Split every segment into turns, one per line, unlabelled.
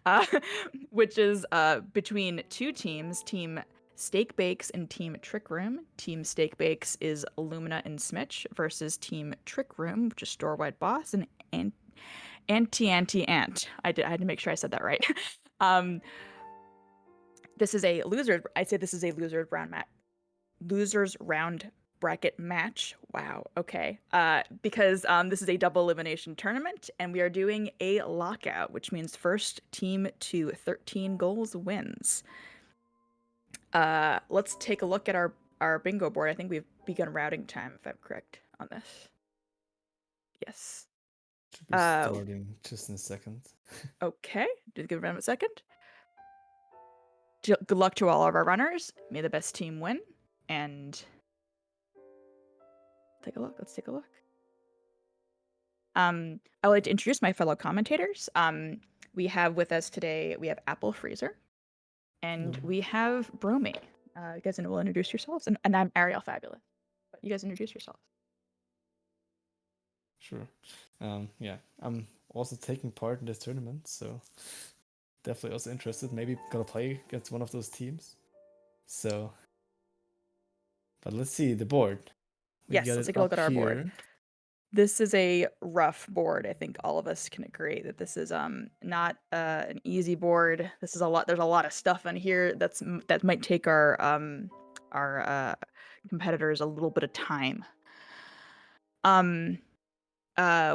uh, which is between two teams, Team Steak Bakes and Team Trick Room. Team Steak Bakes is Illumina and Smitch versus Team Trick Room, which is Storewide Boss and Anti-Ant. I had to make sure I said that right. um, this is a loser. I'd say this is a losers round bracket match. Wow. Okay. Because this is a double elimination tournament, and we are doing a lockout, which means first team to 13 goals wins. Let's take a look at our bingo board. I think we've begun routing time, if I'm correct on this. Yes.
Should be starting just in a second.
Okay. Just give them a second. Good luck to all of our runners. May the best team win. And take a look. Let's take a look. I would like to introduce my fellow commentators. We have with us today, we have Apple Freezer, and we have Bromy. You guys will introduce yourselves, and I'm Ariel Fabulous. But you guys introduce yourselves.
Sure. Yeah, I'm also taking part in this tournament, so definitely also interested. Maybe gonna play against one of those teams. So, but let's see the board.
Yes, let's take a look at our board. This is a rough board. I think all of us can agree that this is not an easy board. This is a lot. There's a lot of stuff in here that might take our competitors a little bit of time.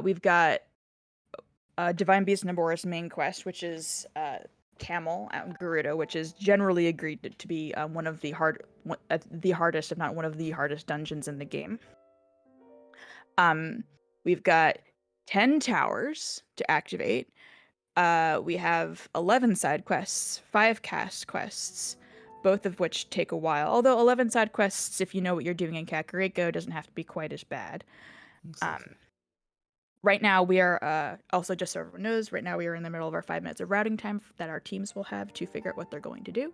We've got Divine Beast Nabora's main quest, which is Camel out in Gerudo, which is generally agreed to be one of the hardest, if not one of the hardest dungeons in the game. We've got 10 towers to activate. We have 11 side quests, 5 cast quests, both of which take a while. Although 11 side quests, if you know what you're doing in Kakariko, doesn't have to be quite as bad. Exactly. Right now, we are, also just so everyone knows, right now we are in the middle of our 5 minutes of routing time that our teams will have to figure out what they're going to do.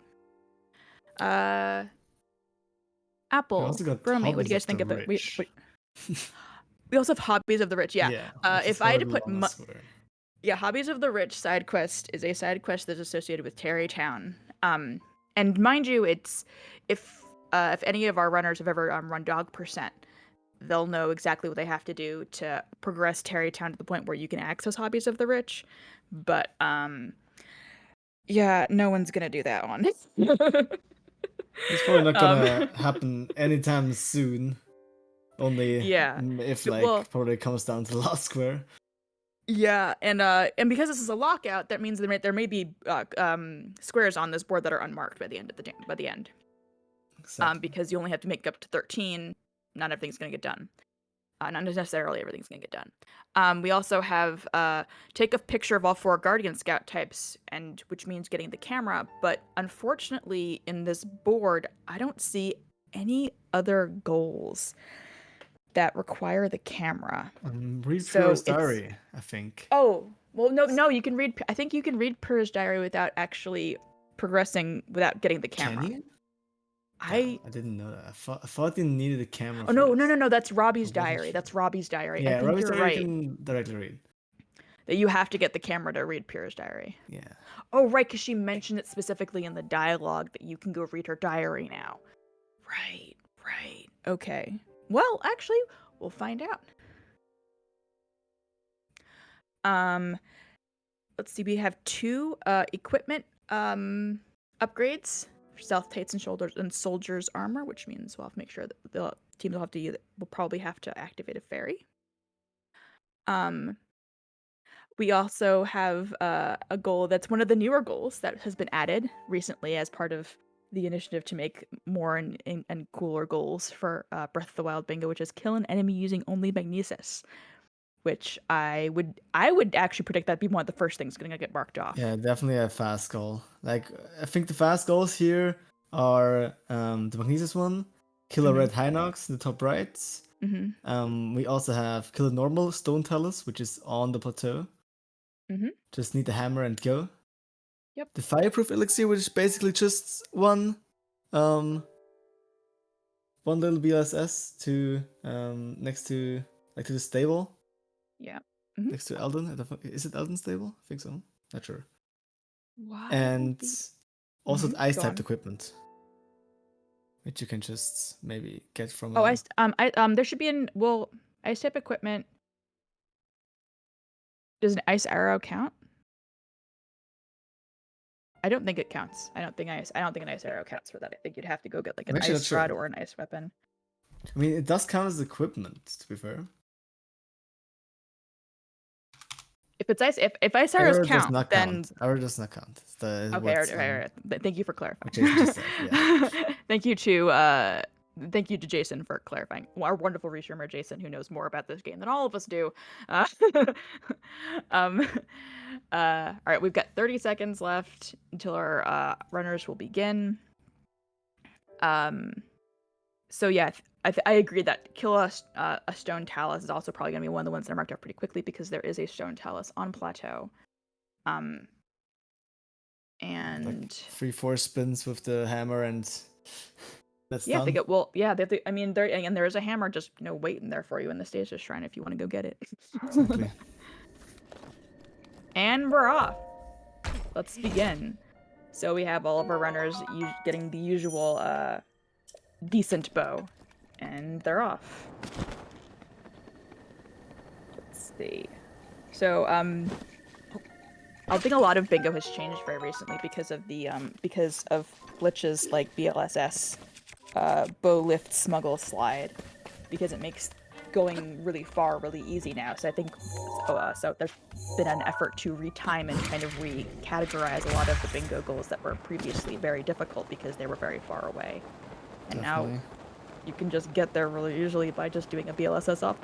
Apple, Bromy, what do you guys think of it? We also have Hobbies of the Rich, yeah. If I had to put... Hobbies of the Rich side quest is a side quest that's associated with Terry Town. And mind you, it's... If any of our runners have ever run Dog Percent, they'll know exactly what they have to do to progress Terry Town to the point where you can access Hobbies of the Rich. But, yeah, no one's gonna do that one.
It's probably not gonna happen anytime soon. Only if probably comes down to the last square.
Yeah, and because this is a lockout, that means there may be squares on this board that are unmarked by the end. Exactly. Because you only have to make up to 13. Not everything's gonna get done. Not necessarily everything's gonna get done. We also have take a picture of all 4 Guardian Scout types, and which means getting the camera. But unfortunately, in this board, I don't see any other goals that require the camera.
Read Pyrrha's diary, I think.
Oh, well, no, you can read. I think you can read Pyrrha's diary without actually progressing, without getting the camera.
Can you? I didn't know that. I thought you needed a camera.
Oh no, that's Robbie's diary. That's Robbie's diary.
Yeah,
I think
Robbie's
you're
diary
right.
You can directly read.
That you have to get the camera to read Pyrrha's diary.
Yeah.
Oh, right, because she mentioned it specifically in the dialogue that you can go read her diary now. Right. Okay. Well, actually, we'll find out. Let's see. We have 2 equipment upgrades for stealth tights and soldiers armor, which means we'll have to make sure that the teams will probably have to activate a fairy. We also have a goal that's one of the newer goals that has been added recently as part of the initiative to make more and cooler goals for Breath of the Wild Bingo, which is kill an enemy using only magnesis, which I would actually predict that'd be one of the first things going to get marked off.
Yeah, definitely a fast goal. Like, I think the fast goals here are the magnesis one, kill a red Hinox in the top right. We also have kill a normal stone talus, which is on the plateau. Just need the hammer and go.
Yep.
The fireproof elixir, which is basically just one little BLSS to next to the stable.
Yeah.
Next to Eldon. Is it Eldon's stable? I think so. Not sure. and also ice
Go
type
on.
equipment, which you can just maybe get from.
Oh, there should be ice type equipment. Does an ice arrow count? I don't think it counts. I don't think an ice arrow counts for that. I think you'd have to go get like
I'm
an
actually
ice
not
rod
sure.
or an ice weapon.
I mean, it does count as equipment, to be fair.
If it's if ice arrows
Arrow does
count,
not
then
count. Arrow does not count.
okay. All right. Thank you for clarifying.
Jason just said, yeah.
Thank you to Jason for clarifying. Our wonderful restreamer Jason, who knows more about this game than all of us do. All right, we've got 30 seconds left until our runners will begin. So yeah, I agree that kill a stone talus is also probably going to be one of the ones that are marked up pretty quickly because there is a stone talus on plateau. And
like 3-4 spins with the hammer and that's
yeah,
done.
they get I mean, there is a hammer just waiting there for you in the stasis shrine if you want to go get it.
Exactly.
And we're off. Let's begin. So we have all of our runners getting the usual decent bow, and they're off. Let's see. So I think a lot of bingo has changed very recently because of glitches like BLSS, bow lift smuggle slide, because it makes going really far really easy now. So I think so there's been an effort to retime and kind of recategorize a lot of the bingo goals that were previously very difficult because they were very far away. And
Definitely.
now you can just get there really easily by just doing a BLSS off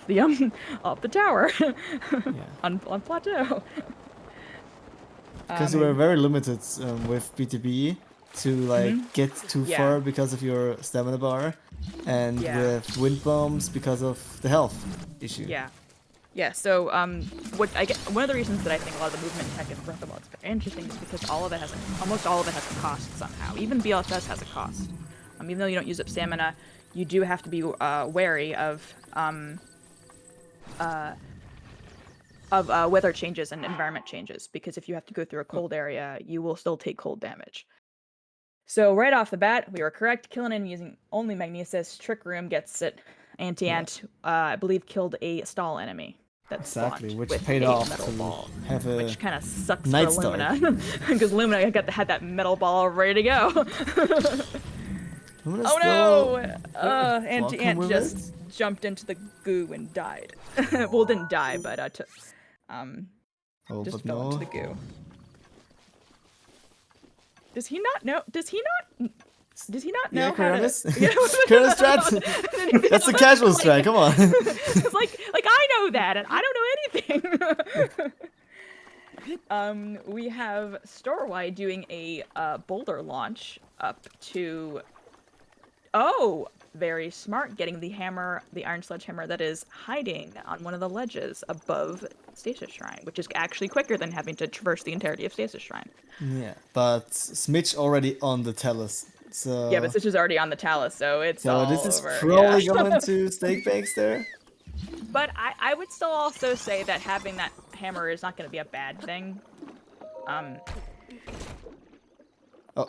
the tower on plateau.
Because you were very limited with BTB to get too far because of your stamina bar, and with wind bombs because of the health issue.
Yeah. So one of the reasons that I think a lot of the movement tech in Breath of the Wild is very interesting is because almost all of it has a cost somehow. Even BLSS has a cost. Even though you don't use up stamina, you do have to be wary of weather changes and environment changes, because if you have to go through a cold area, you will still take cold damage. So right off the bat, we were correct. Killing him using only Magnesis. Trick Room gets it. Anti-Ant, I believe, killed a stall enemy. That's
exactly,
spawned
which
with
paid
a
off
metal
to
ball,
have a
which kind of sucks
Night
for Lumina, because Lumina had that metal ball ready to go. Oh no! Anti-Ant just jumped into the goo and died. Well, didn't die, but just fell into the goo. Does he not know? Does he not know how to?
Current strat. That's the casual strat. Come on.
It's like I know that, and I don't know anything. We have Storwide doing a boulder launch up to. Oh, very smart! Getting the hammer, the iron sledgehammer that is hiding on one of the ledges above Stasis Shrine, which is actually quicker than having to traverse the entirety of Stasis Shrine.
Yeah, but Smitch already on the Talus, so...
Yeah, but Smitch is already on the Talus, so it's all over.
So this is probably going to Snake Banks there?
But I would still also say that having that hammer is not going to be a bad thing.
Oh.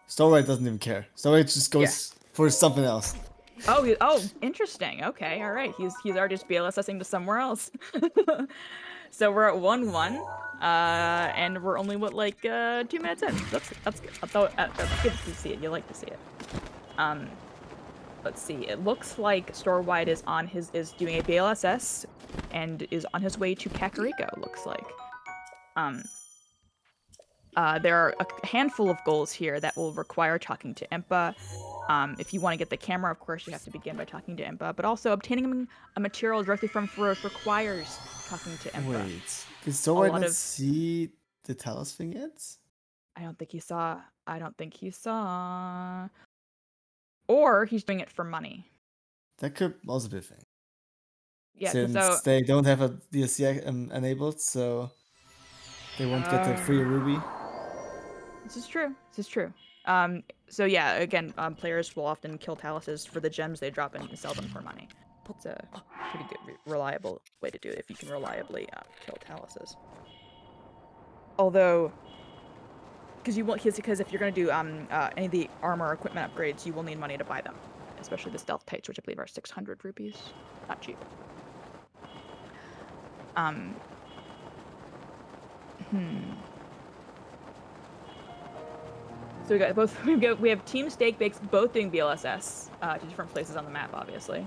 Starlight doesn't even care. Starlight just goes for something else.
Oh, interesting. Okay, all right. He's already just BLSSing to somewhere else. So we're at 1-1, and we're only 2 minutes in. That's good. That's good to see it. You like to see it. Let's see. It looks like Storwide is doing a BLSS and is on his way to Kakariko. Looks like. There are a handful of goals here that will require talking to Impa. If you want to get the camera, of course, you have to begin by talking to Impa, but also obtaining a material directly from Feroz requires talking to Impa.
Wait, did Storwide not see the Talus thing yet?
I don't think he saw. Or he's doing it for money.
That could also be a thing.
Yeah,
since they don't have a DLC enabled, so they won't get the free ruby.
This is true. So yeah, again, players will often kill taluses for the gems they drop in and sell them for money. It's a pretty good, reliable way to do it if you can reliably kill taluses. Although, because if you're going to do any of the armor or equipment upgrades, you will need money to buy them, especially the stealth tights, which I believe are 600 rupees. Not cheap. So we have Team Steak Bakes both doing BLSS to different places on the map, obviously.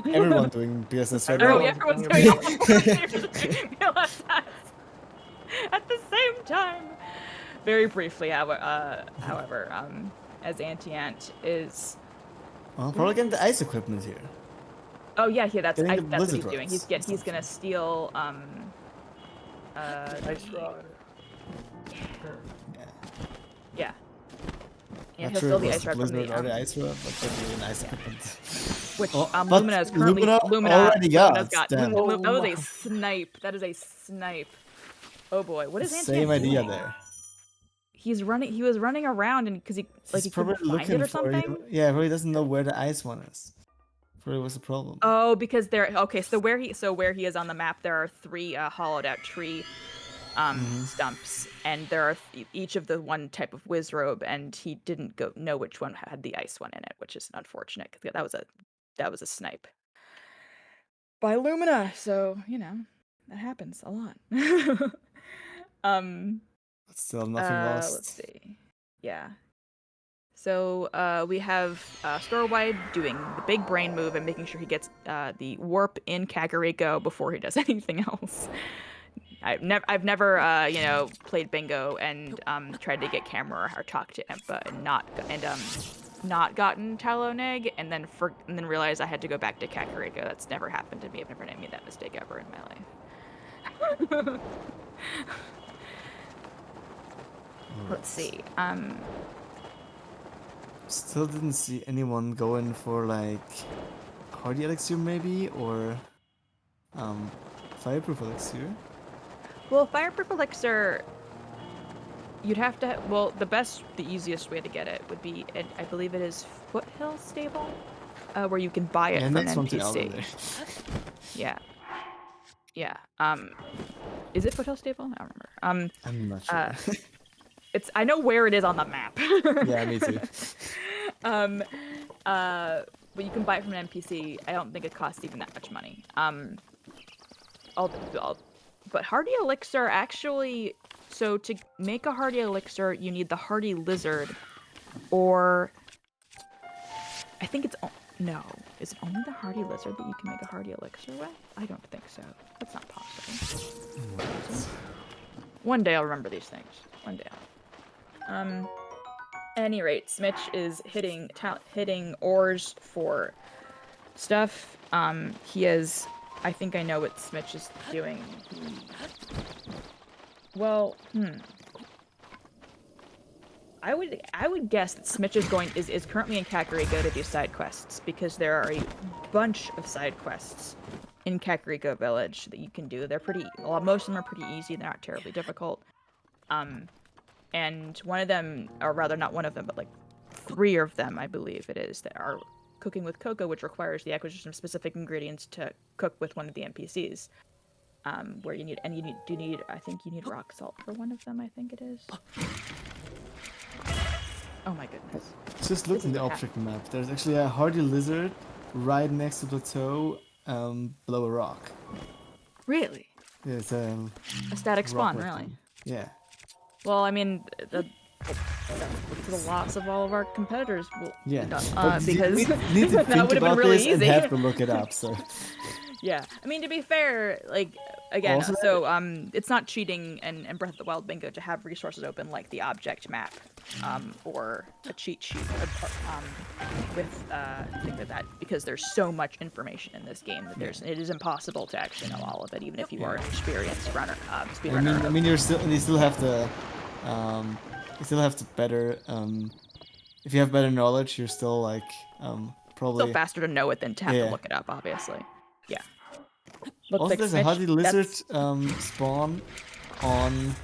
Everyone doing BLSS right
Oh,
now.
yeah, everyone's doing BLSS at the same time. Very briefly, however, as Anti-Ant is.
Well, probably getting the ice equipment here.
Oh yeah, that's what he's
rods
doing. He's gonna steal
Ice rod.
Yeah. Yeah,
Not
he'll
sure
steal
if
the
it was
ice rod from
Blizzard
the
or the ice rod, but definitely an ice equipment.
which
but
Lumina is currently
Lumina already
Lumina's
got.
That
Damn.
was a snipe. That is a snipe. Oh boy, what is
Same
Anti-Ant
idea
doing?
there.
He was running around and because he couldn't find it or something.
Yeah, probably doesn't know where the ice one is. Probably was the problem.
Oh, because so where he is on the map, there are 3 hollowed out tree stumps, and there are each of the one type of whiz robe, and he didn't know which one had the ice one in it, which is unfortunate because that was a snipe by Lumina. So that happens a lot.
But still nothing lost.
Let's see. Yeah. So we have Storewide doing the big brain move and making sure he gets the warp in Kakariko before he does anything else. I've never played bingo and tried to get camera or talk to Impa and not gotten Tallow Neg and then realized I had to go back to Kakariko. That's never happened to me. I've never made that mistake ever in my life. Let's see.
Still didn't see anyone going for like hardy elixir maybe or fireproof elixir.
Well, fireproof elixir, you'd have to. The easiest way to get it would be, I believe it is Foothill Stable, where you can buy it from an NPC. Yeah. Is it Foothill Stable? I don't remember.
I'm not sure.
I know where it is on the map.
Yeah, me too.
But you can buy it from an NPC. I don't think it costs even that much money. But hardy elixir actually. So to make a hardy elixir, you need the hardy lizard, or I think it's no. Is it only the hardy lizard that you can make a hardy elixir with? I don't think so. That's not possible. One day I'll remember these things. One day. At any rate, Smitch is hitting ores for stuff. He is. I think I know what Smitch is doing. Well, I would guess that Smitch is currently in Kakariko to do side quests because there are a bunch of side quests in Kakariko Village that you can do. They're most of them are pretty easy. They're not terribly difficult. And one of them, or rather not one of them, but like 3 of them, I believe it is, that are cooking with cocoa, which requires the acquisition of specific ingredients to cook with one of the NPCs. Where you need rock salt for one of them, I think it is. Oh my goodness.
Just look in the object map. There's actually a hardy lizard right next to the plateau, below a rock.
Really?
Yeah, it's
a static spawn, really?
Yeah.
Well, I mean, that's the loss of all of our competitors.
Yeah.
Because
you need to
that would have been really easy.
And have to look it up. So.
Yeah, I mean, to be fair, like, again,
also,
it's not cheating in Breath of the Wild Bingo to have resources open like the object map, or a cheat sheet, with things like that, because there's so much information in this game that it is impossible to actually know all of it, even if you are an experienced speedrunner.
I mean, you still have to, better, if you have better knowledge, you're still like, probably.
Still faster to know it than to have to look it up, obviously. Yeah.
Also, there's a hardy lizard spawn on.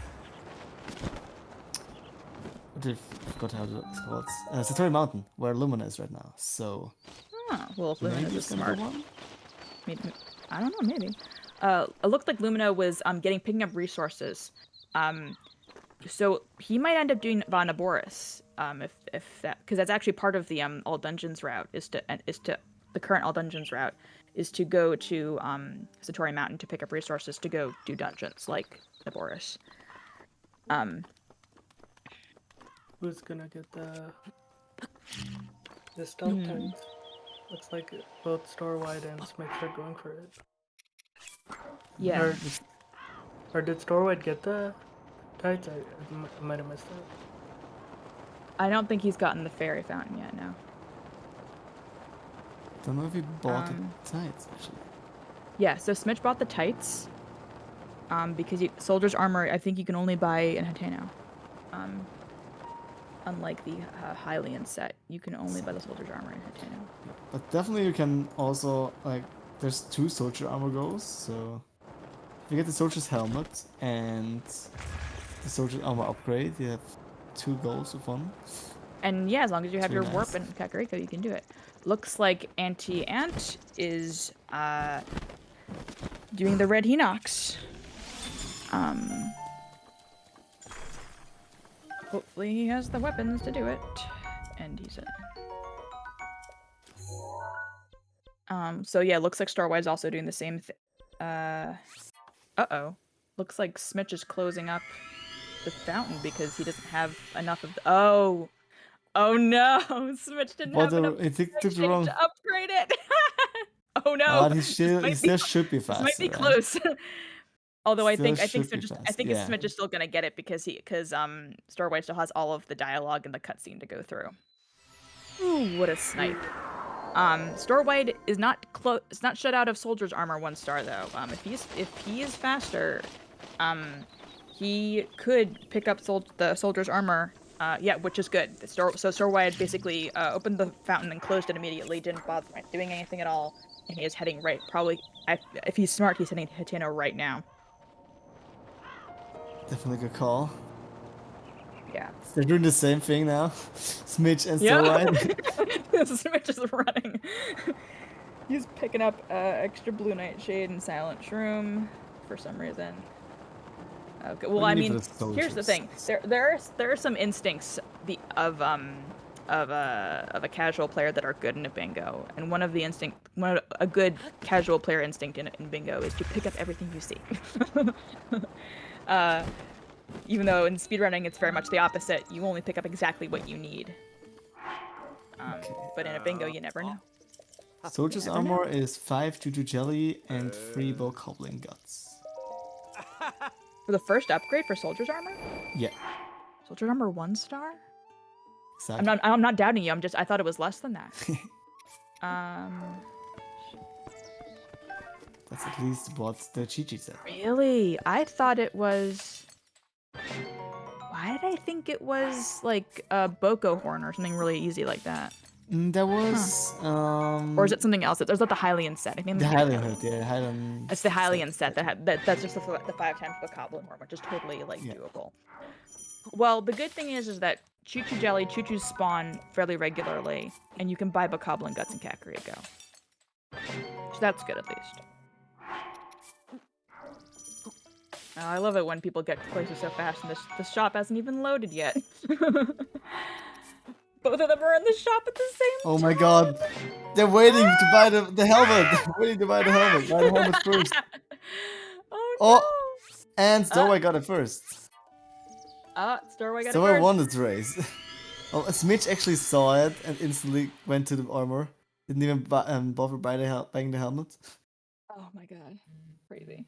I forgot how it's called. Satori Mountain, where Lumina is right now. So.
Well, if Lumina is smart. Maybe, I don't know. Maybe. It looked like Lumina was picking up resources, So he might end up doing Von Aboris, if that, because that's actually part of the all dungeons route is to the current all dungeons route is to go to Satori Mountain to pick up resources to go do dungeons like Aboris.
Who's gonna get the stealth tanks? Looks like both Storewide and Smith are going for it.
Yeah.
Or did Storewide get the tights? I might have missed that.
I don't think he's gotten the fairy fountain yet. No.
Don't know if he bought the tights actually.
Yeah. So Smitch bought the tights. Because soldier's armor, I think you can only buy in Hateno. Unlike the Hylian set, you can only buy the soldier's armor in Hateno.
But definitely you can also, like, there's 2 soldier armor goals, so if you get the soldier's helmet and the soldier's armor upgrade, you have 2 goals with one.
And yeah, as long as you have your
nice.
warp and Kakariko, you can do it. Looks like Anti-Ant is doing the red Hinox. Hopefully he has the weapons to do it. And he's so yeah, looks like Starwide's also doing the same thing. Uh-oh. Looks like Smitch is closing up the fountain because he doesn't have enough of the... Oh no! Smitch didn't have enough
took the wrong...
to upgrade it! Oh no!
Oh, he still should be faster.
This might be close. Although I think
Smmitch
is still gonna get it because Starwhite still has all of the dialogue and the cutscene to go through. Ooh, what a snipe! Starwhite is not shut out of soldier's armor 1 star though. If he is faster, he could pick up the soldier's armor. Yeah, which is good. So Starwhite basically opened the fountain and closed it immediately. Didn't bother doing anything at all, and he is heading right. Probably, if he's smart, he's heading to Hateno right now.
Definitely good call.
Yeah.
They're doing the same thing now. Smitch and Starwhite.
Smitch is running. He's picking up extra Blue Nightshade and Silent Shroom for some reason. Okay. Well, I mean, here's the thing. There are some instincts of a casual player that are good in a bingo, and a good casual player instinct in bingo is to pick up everything you see. Even though in speedrunning it's very much the opposite. You only pick up exactly what you need. But in a bingo, you never know.
Soldier's armor is 5 Juju Jelly and 3 Bokoblin Guts.
For the first upgrade for soldier's armor?
Yeah.
Soldier's armor 1 star?
Exactly.
I'm not doubting you. I thought it was less than that.
That's at least what the Chi-Chi said.
Really? I thought it was... Why did I think it was like a Boko horn or something really easy like that?
There was...
Or is it something else? There's not the Hylian set. I think
the Hylian, yeah, Hylian.
It's the Hylian set that's just the 5 times Bokoblin horn, which is totally doable. Well, the good thing is that Choo-Choo Jelly, Choo-Choos spawn fairly regularly, and you can buy Bokoblin Guts and Kakariko. So that's good at least. I love it when people get to places so fast and the shop hasn't even loaded yet. Both of them are in the shop at the same time.
Oh my god. They're waiting to buy the helmet. They're waiting to buy the helmet. Buy the helmet first.
Oh,
and Starwhite got it first.
Starwhite got it
Starwhite
first.
won this race. Smitch actually saw it and instantly went to the armor. Didn't even bother buying the helmet.
Oh my god. Crazy.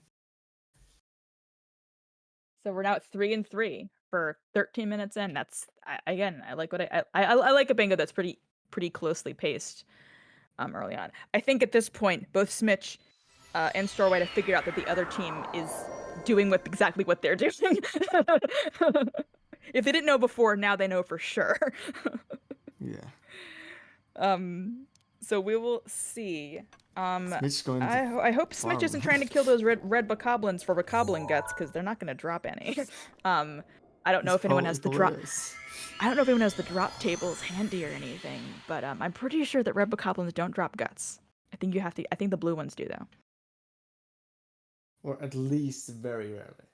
So we're now at 3-3 for 13 minutes in. That's I like what I like a bingo that's pretty closely paced early on. I think at this point both Smitch and Starwhite have figured out that the other team is doing exactly what they're doing. If they didn't know before, now they know for sure.
Yeah.
So we will see.
Going
I hope Smitch isn't trying to kill those red Bokoblins for Bokoblin Guts, because they're not going to drop any. I don't know if anyone has the drop. I don't know if anyone has the drop tables handy or anything, but I'm pretty sure that red Bokoblins don't drop guts. I think you have to. I think the blue ones do though.
Or at least very rarely.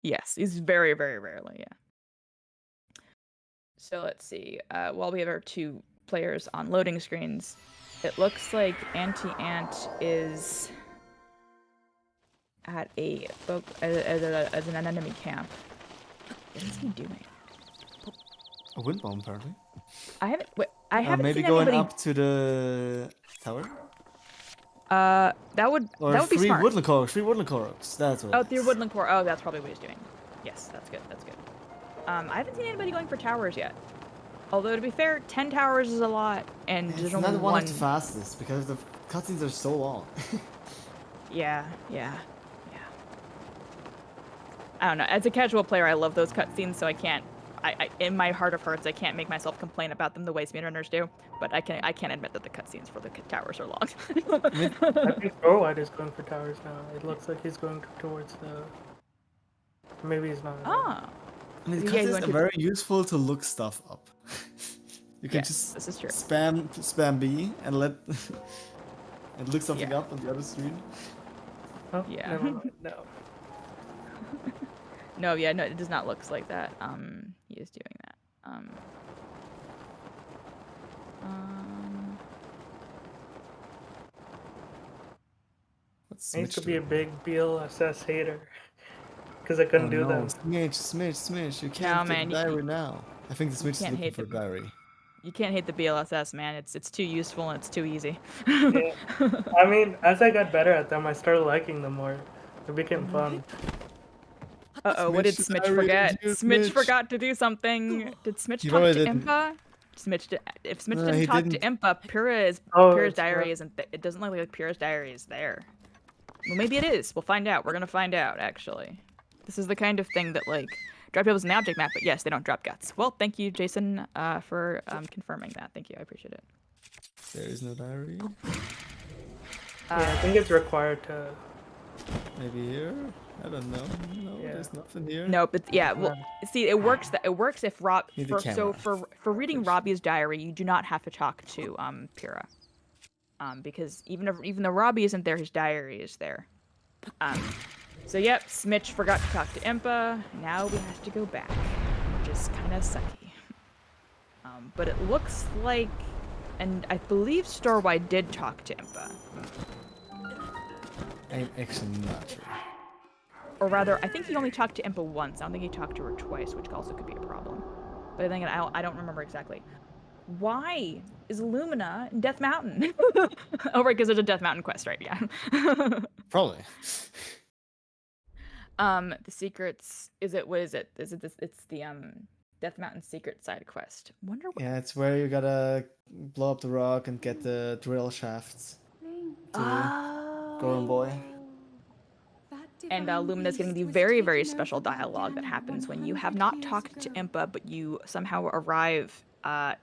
Yes, it's very rarely. Yeah. So let's see. While we have our 2 players on loading screens, it looks like Anti-Ant is at as an enemy camp. What is he doing?
A wind bomb, apparently.
I haven't
Maybe
seen
going
anybody.
up to the tower?
That would be smart.
Woodland Koroks. That's what
Oh,
it
through
is.
Woodland Core. Oh, that's probably what he's doing. Yes, that's good. That's good. I haven't seen anybody going for towers yet. Although, to be fair, 10 towers is a lot, and
It's
there's
not
only
one
one.
of the fastest because the cutscenes are so long.
Yeah. I don't know. As a casual player, I love those cutscenes, so I can't. In my heart of hearts, I can't make myself complain about them the way speedrunners do. But I can't admit that the cutscenes for the towers are long.
I think Stormwide is going for towers now. It looks like he's going towards the. Maybe he's not.
Ah.
I mean, the
Yeah,
cutscenes are very useful to look stuff up. You can just
this is true.
spam B and let and look something up on the other screen.
Oh,
yeah.
never mind. No.
No, it does not look like that. He is doing that.
I used to be a big BLSS hater because I couldn't do them.
Smidge, you can't get diary now. I think the Smidge is looking for diary.
You can't hate the BLSS, man. It's too useful and it's too easy.
Yeah. I mean, as I got better at them, I started liking them more. It became fun.
Uh-oh, what did Smidge forget? Smidge forgot to do something. Did Smidge talk to Impa? If Smidge didn't talk to Impa, Pyrrha's diary isn't it doesn't look like Pyrrha's diary is there. Well, maybe it is. We'll find out. We're gonna find out, actually. This is the kind of thing that, like, drop tables in the object map, but yes, they don't drop guts. Well, thank you, Jason, for confirming that. Thank you. I appreciate it.
There is no diary.
Yeah, I think it's required to.
Maybe here. I don't know. No, there's nothing here.
No, but yeah, well, see, it works if for reading Robbie's diary, you do not have to talk to Pyrrha. Because even though Robbie isn't there, his diary is there. So yep, Smidge forgot to talk to Impa. Now we have to go back, which is kind of sucky. But it looks like, and I believe Storwide did talk to Impa.
I'm actually not sure.
Or rather, I think he only talked to Impa once. I don't think he talked to her twice, which also could be a problem. But then again, I don't remember exactly. Why is Lumina in Death Mountain? Oh, right, because there's a Death Mountain quest, right? Yeah.
Probably.
The secrets. What is it? It's the Death Mountain secret side quest. Wonder what.
Yeah, it's where you gotta blow up the rock and get the drill shafts. Goron Boy.
And Lumina's getting the very, very special dialogue that happens when you have not talked to Impa, but you somehow arrive at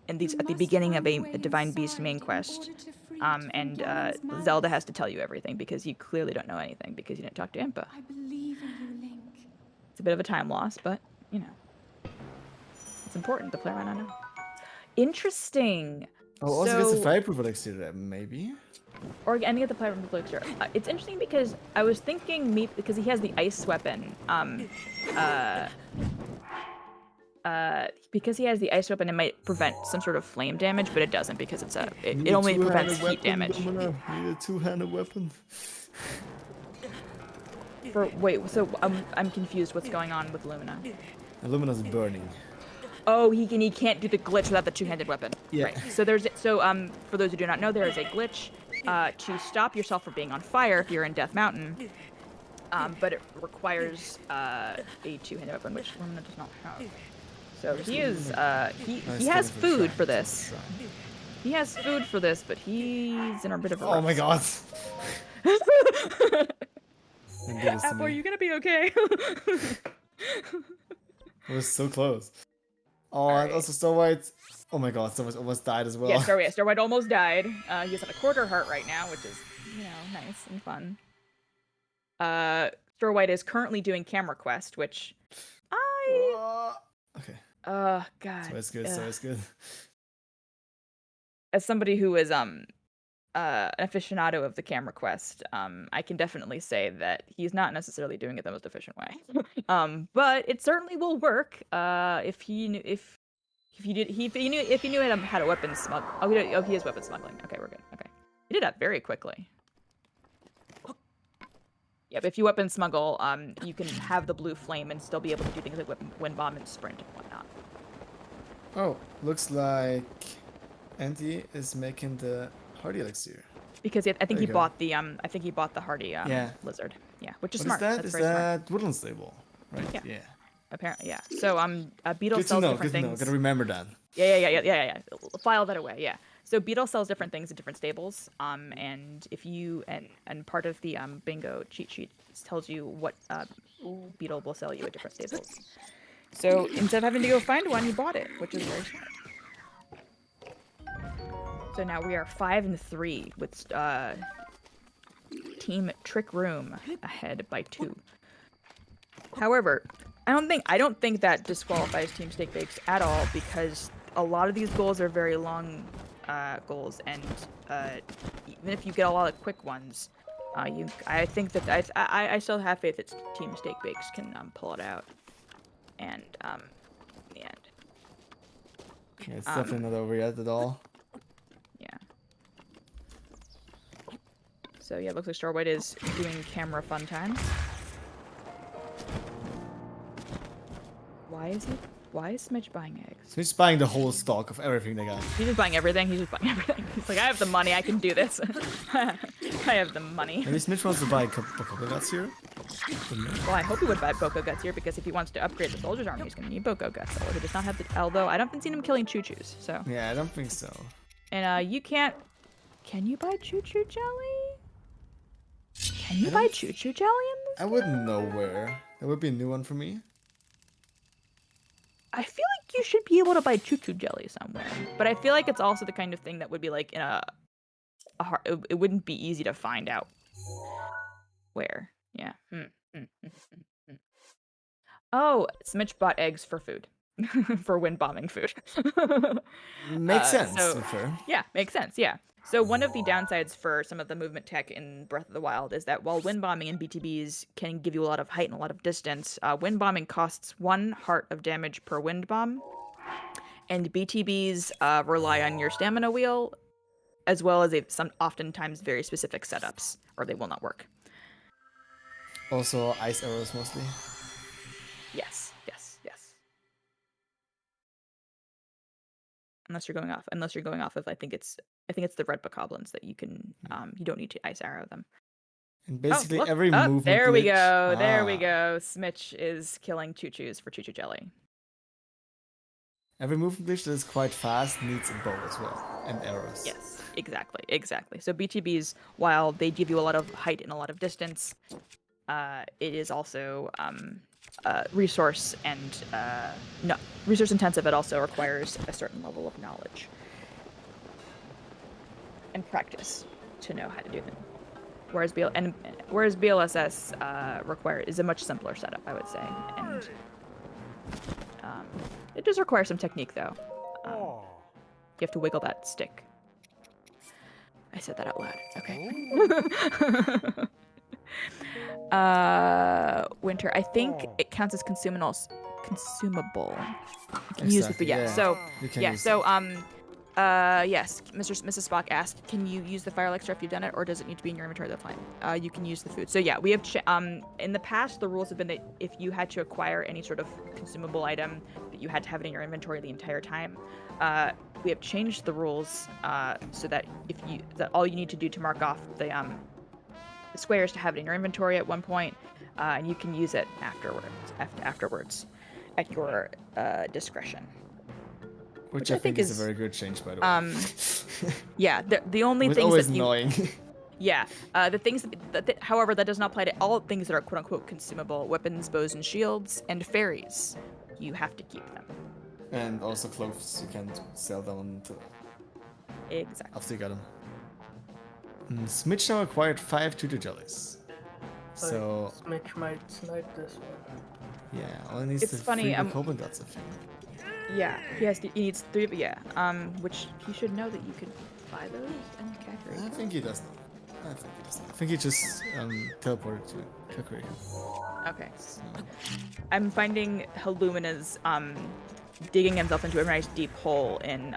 the beginning of a Divine Beast main quest. And Zelda has to tell you everything because you clearly don't know anything because you didn't talk to Impa.
I believe in you, Link.
It's a bit of a time loss, but, you know. It's important. The player might not know. Interesting.
Oh, also gets a fireproof elixir there, maybe?
Or any of the player elixir. It's interesting because I was thinking because he has the ice weapon. Because he has the ice weapon, it might prevent some sort of flame damage, but it doesn't because it only prevents heat damage.
You need a two-handed weapon.
So I'm confused. What's going on with Lumina?
Lumina's burning.
Oh, he can't do the glitch without the two-handed weapon.
Yeah.
Right. So for those who do not know, there is a glitch to stop yourself from being on fire if you're in Death Mountain. But it requires a two-handed weapon, which Lumina does not have. So he has food for this. He has food for this, but he's in a bit of a rush.
Oh my god.
Apple, are you gonna be okay?
It was so close. Oh, right. And also Stormwide. Oh my god, Stormwide almost died as well.
Yeah, Stormwide almost died. He's at a quarter heart right now, which is, nice and fun. Stormwide is currently doing Camera Quest, which
okay.
God.
So it's good, so it's good.
As somebody who is an aficionado of the Camera Quest, I can definitely say that he's not necessarily doing it the most efficient way. But it certainly will work if if he knew how to weapon smuggle. Oh, he is weapon smuggling. Okay, we're good. Okay, he did that very quickly. Yeah, but if you weapon smuggle, you can have the blue flame and still be able to do things like wind bomb and sprint and whatnot.
Oh, looks like Andy is making the hardy elixir.
Because I think he bought the hardy lizard. Yeah, which is
what
smart.
Is that?
That's
is
very
that
smart.
woodland stable? Right. Yeah.
Apparently, yeah. So beetle
Good
sells
to know.
different
Good to know.
things.
Gotta remember that.
Yeah. File that away. Yeah. So beetle sells different things at different stables. And if you and part of the bingo cheat sheet tells you what beetle will sell you at different stables. So instead of having to go find one, he bought it, which is very smart. So now we are 5-3 with Team Trick Room ahead by 2. However, I don't think that disqualifies Team Steak Bakes at all, because a lot of these goals are very long goals, and even if you get a lot of quick ones, I think that I still have faith that Team Steak Bakes can pull it out. And in the end,
yeah, it's definitely not over yet at all.
Yeah. So yeah, it looks like Star White is doing camera fun time. Why is Smitch buying eggs?
He's buying the whole stock of everything they got.
He's just buying everything. He's like, I have the money. I can do this. I have the money.
Maybe Smitch wants to buy Boko Guts here.
Well, I hope he would buy Boko Guts here, because if he wants to upgrade the Soldier's Army, he's going to need Boko Guts. Although he does not have the... Although I haven't seen him killing Choo-Choos, so...
Yeah, I don't think so.
And you can't... Can you buy Choo-Choo Jelly? Can you buy Choo-Choo Jelly in this?
I wouldn't know where. That would be a new one for me.
I feel like you should be able to buy Choo-Choo Jelly somewhere. But I feel like it's also the kind of thing that would be like in a hard... It wouldn't be easy to find out where. Yeah. Oh, Smitch bought eggs for food. For wind bombing food.
Makes sense.
So,
to be fair.
Yeah, makes sense, yeah. So one of the downsides for some of the movement tech in Breath of the Wild is that while wind bombing and BTBs can give you a lot of height and a lot of distance, wind bombing costs 1 heart of damage per wind bomb, and BTBs rely on your stamina wheel, as well as some oftentimes very specific setups, or they will not work.
Also, ice arrows mostly.
Yes. Unless you're going off of, I think it's the red bokoblins that you can you don't need to ice arrow them.
And basically every movement
there we
glitch.
go. There we go. Smitch is killing Choo-Choos for Choo-Choo Jelly.
Every movement glitch that is quite fast needs a bow as well, and arrows.
Yes, exactly. So BTBs, while they give you a lot of height and a lot of distance, it is also resource intensive. It also requires a certain level of knowledge and practice to know how to do them. Whereas BLSS is a much simpler setup, I would say, and it does require some technique though. You have to wiggle that stick. I said that out loud. Okay. Winter. I think it counts as consumable. You can use the food. Yeah. So yes. Mrs. Spock asked, "Can you use the fire elixir if you've done it, or does it need to be in your inventory the whole time?" You can use the food. So yeah, we have in the past the rules have been that if you had to acquire any sort of consumable item, that you had to have it in your inventory the entire time. We have changed the rules so that all you need to do to mark off the squares to have it in your inventory at one point, and you can use it afterwards at your discretion.
Which I think is a very good change, by the way.
Yeah, the only things
always
that
annoying.
Yeah, the things however, that does not apply to all things that are quote unquote consumable: weapons, bows, and shields, and fairies. You have to keep them.
And also clothes, you can't sell them until after you got them. Smitch now acquired 5 Choo-Choo Jellies. So
Smitch might snipe this one.
Yeah, all he needs is 3 Goblin Guts, I think.
Yeah, he needs 3. Yeah, which he should know that you could buy those in Kakariko.
I think he does not. I think he just teleported to Kakariko.
Okay. I'm finding Halumina's digging himself into a nice deep hole in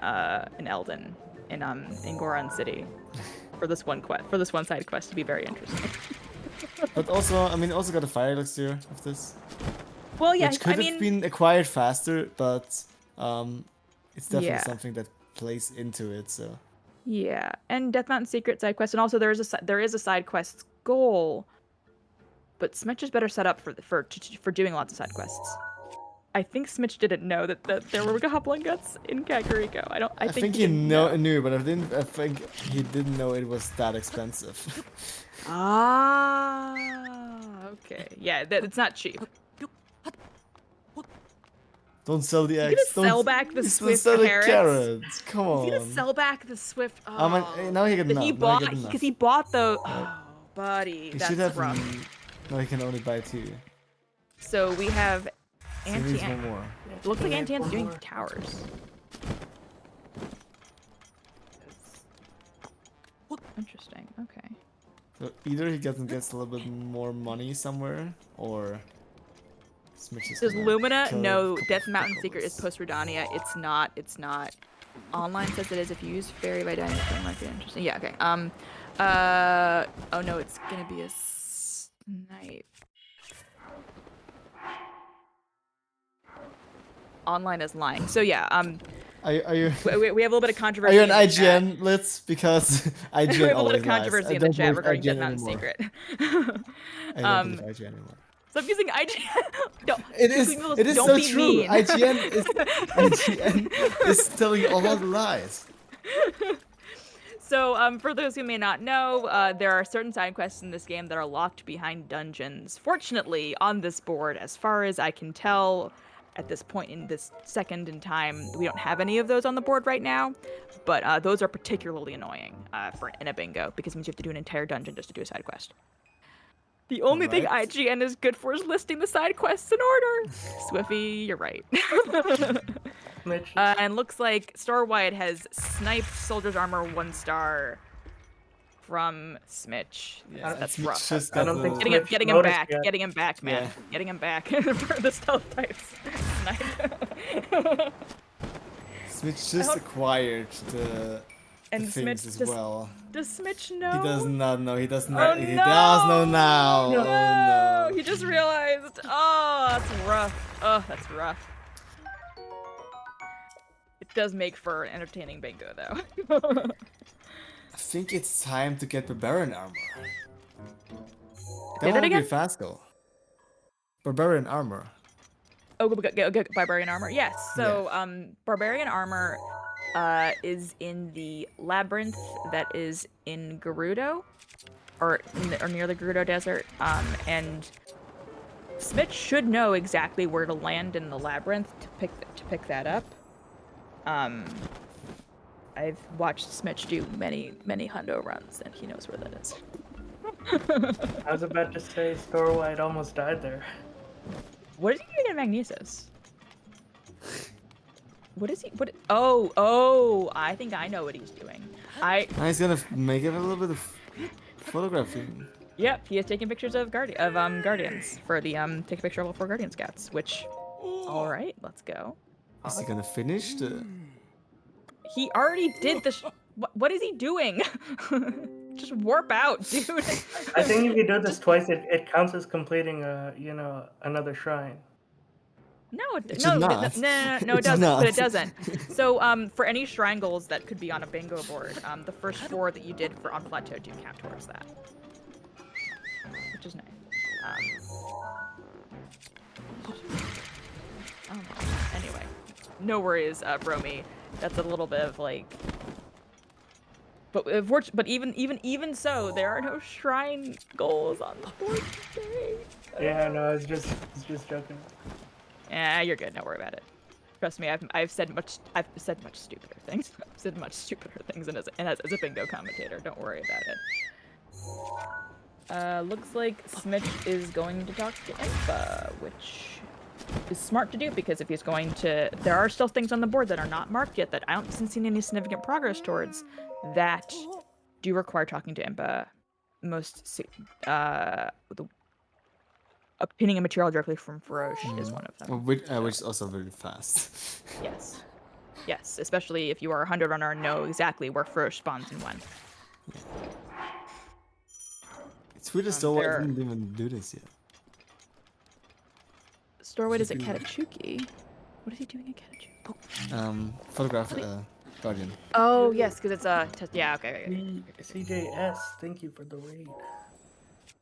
Eldon, in Goron City, for this one side quest to be very interesting.
But also, I mean, also got a fire elixir of this.
Well, yeah,
Which could have been acquired faster, but it's definitely something that plays into it. So.
Yeah, and Death Mountain secret side quest, and also there is a side quest goal, but Smitch is better set up for doing lots of side quests. I think Smitch didn't know that there were goblin guts in Kakariko. I think he
knew, but I think he didn't know it was that expensive.
Ah, okay. Yeah, it's not cheap.
Don't sell the eggs.
He's gonna sell back the swift
carrots. Come on.
He's gonna sell back the swift.
Oh, now he got enough.
Because he bought the. Oh, buddy, that's rough.
No, he can only buy 2.
So we have
Auntie Anne.
It looks like Auntie Anne's doing towers. Interesting. Okay.
So either he gets a little bit more money somewhere, or
Does Lumina? No, Death Mountain Secret is post Redania. It's not. It's not. Online says it is. If you use fairy by dynamic, it might be interesting. Yeah. Okay. Oh no, it's gonna be a snipe. Online is lying. So yeah.
Are you?
We have a little bit of controversy.
Are you an IGN Litz? Because IGN
we have a little
always
bit of controversy
lies.
in the chat regarding
IGN
Death Mountain
anymore.
Secret.
I don't believe IGN anymore.
Stop using IGN. No,
It is
don't
so
be
true.
mean.
IGN is telling you all the lies.
So, for those who may not know, there are certain side quests in this game that are locked behind dungeons. Fortunately, on this board, as far as I can tell, at this point in this second in time, we don't have any of those on the board right now. But those are particularly annoying in a bingo, because it means you have to do an entire dungeon just to do a side quest. The only thing IGN is good for is listing the side quests in order. Swiffy, you're right. And looks like Star Wyatt has sniped Soldier's Armor 1 star from Smitch.
Yeah,
that's rough.
I don't think
Getting him back, man.
Yeah.
Getting him back for the stealth types. Snipe.
Smitch just acquired the things as well.
Does Smitch know?
He does not know. He does
Oh,
not. He
no!
does know now.
No!
Oh no.
He just realized. Oh, that's rough. Oh, that's rough. It does make for an entertaining bingo, though.
I think it's time to get Barbarian armor.
Say that again?
Be fast goal. Barbarian armor.
Oh, get Barbarian armor. Yes. So, Barbarian armor is in the labyrinth that is in Gerudo, or near the Gerudo Desert. And Smitch should know exactly where to land in the labyrinth to pick that up. I've watched Smitch do many hundo runs, and he knows where that is.
I was about to say Star Wyatt almost died there.
What is he doing in Magnesis? What is he? Oh! I think I know what he's doing.
He's gonna make it a little bit of photographing.
Yep, he is taking pictures of Guardians for the take a picture of all 4 Guardian Scouts. Which, all right, let's go.
Is he gonna finish the?
He already did the. What is he doing? Just warp out, dude.
I think if you do this twice, it counts as completing another shrine.
No, it
doesn't.
But it doesn't. So, for any shrine goals that could be on a bingo board, the first 4 that you did on Plateau do count towards that, which is nice. Anyway, no worries, Bromy. That's a little bit of like. But even so, there are no shrine goals on the board today.
Yeah, no, it's just joking.
Yeah, you're good. Don't worry about it. Trust me, I've said much stupider things. I've said much stupider things as a bingo commentator. Don't worry about it. Looks like Smitch is going to talk to Impa, which is smart to do, because if he's going to, there are still things on the board that are not marked yet that I haven't seen any significant progress towards, that do require talking to Impa. obtaining a material directly from Feroce is one of them.
Which is also very fast.
Yes. Yes, especially if you are a 100 runner and know exactly where Feroce spawns and when.
Yeah. It's weird as though I didn't even do this yet.
Storewide is at Katachuki. What is he doing at Katachuki?
Oh. Photograph Guardian.
Oh, yes, because it's a test. Yeah, okay.
CJS, thank you for the raid.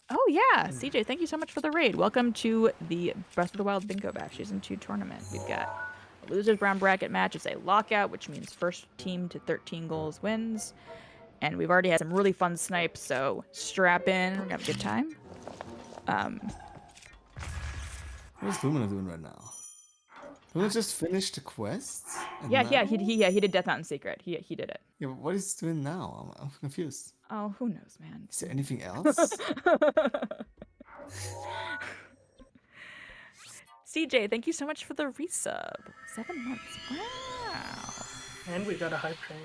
Oh, yeah. CJ, thank you so much for the raid. Welcome to the Breath of the Wild Bingo Bash Season 2 tournament. We've got a losers round bracket match. It's a lockout, which means first team to 13 goals wins. And we've already had some really fun snipes, so strap in. We're going to have a good time.
What is Lumina doing right now? Lumina just finished the quest?
Yeah, he did Death Mountain Secret. He did it.
Yeah, but what is he doing now? I'm confused.
Oh, who knows, man?
Is there anything else?
CJ, thank you so much for the resub. 7 months. Wow.
And we got a hype train.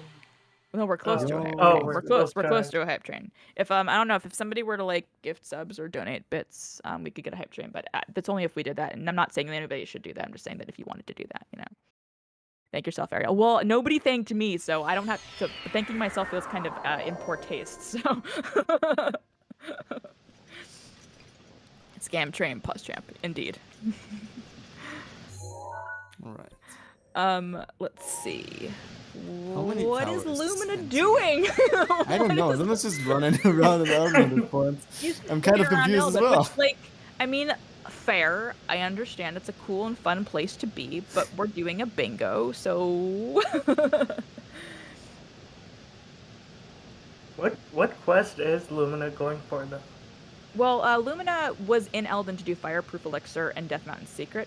No, we're close to a hype train.
Oh,
We're close to a hype train. If I don't know if somebody were to like gift subs or donate bits, we could get a hype train. But that's only if we did that. And I'm not saying that anybody should do that. I'm just saying that if you wanted to do that, you know. Thank yourself, Ariel. Well, nobody thanked me, so I don't have to. Thanking myself feels kind of in poor taste. So. Scam train plus champ, indeed.
All right.
Let's see.
What
is Lumina doing?
I don't know. Lumina's just running around and around at this point. I'm kind of confused as well.
Which, like, I mean, fair. I understand it's a cool and fun place to be, but we're doing a bingo, so.
What quest is Lumina going for though?
Well, Lumina was in Elden to do Fireproof Elixir and Death Mountain Secret,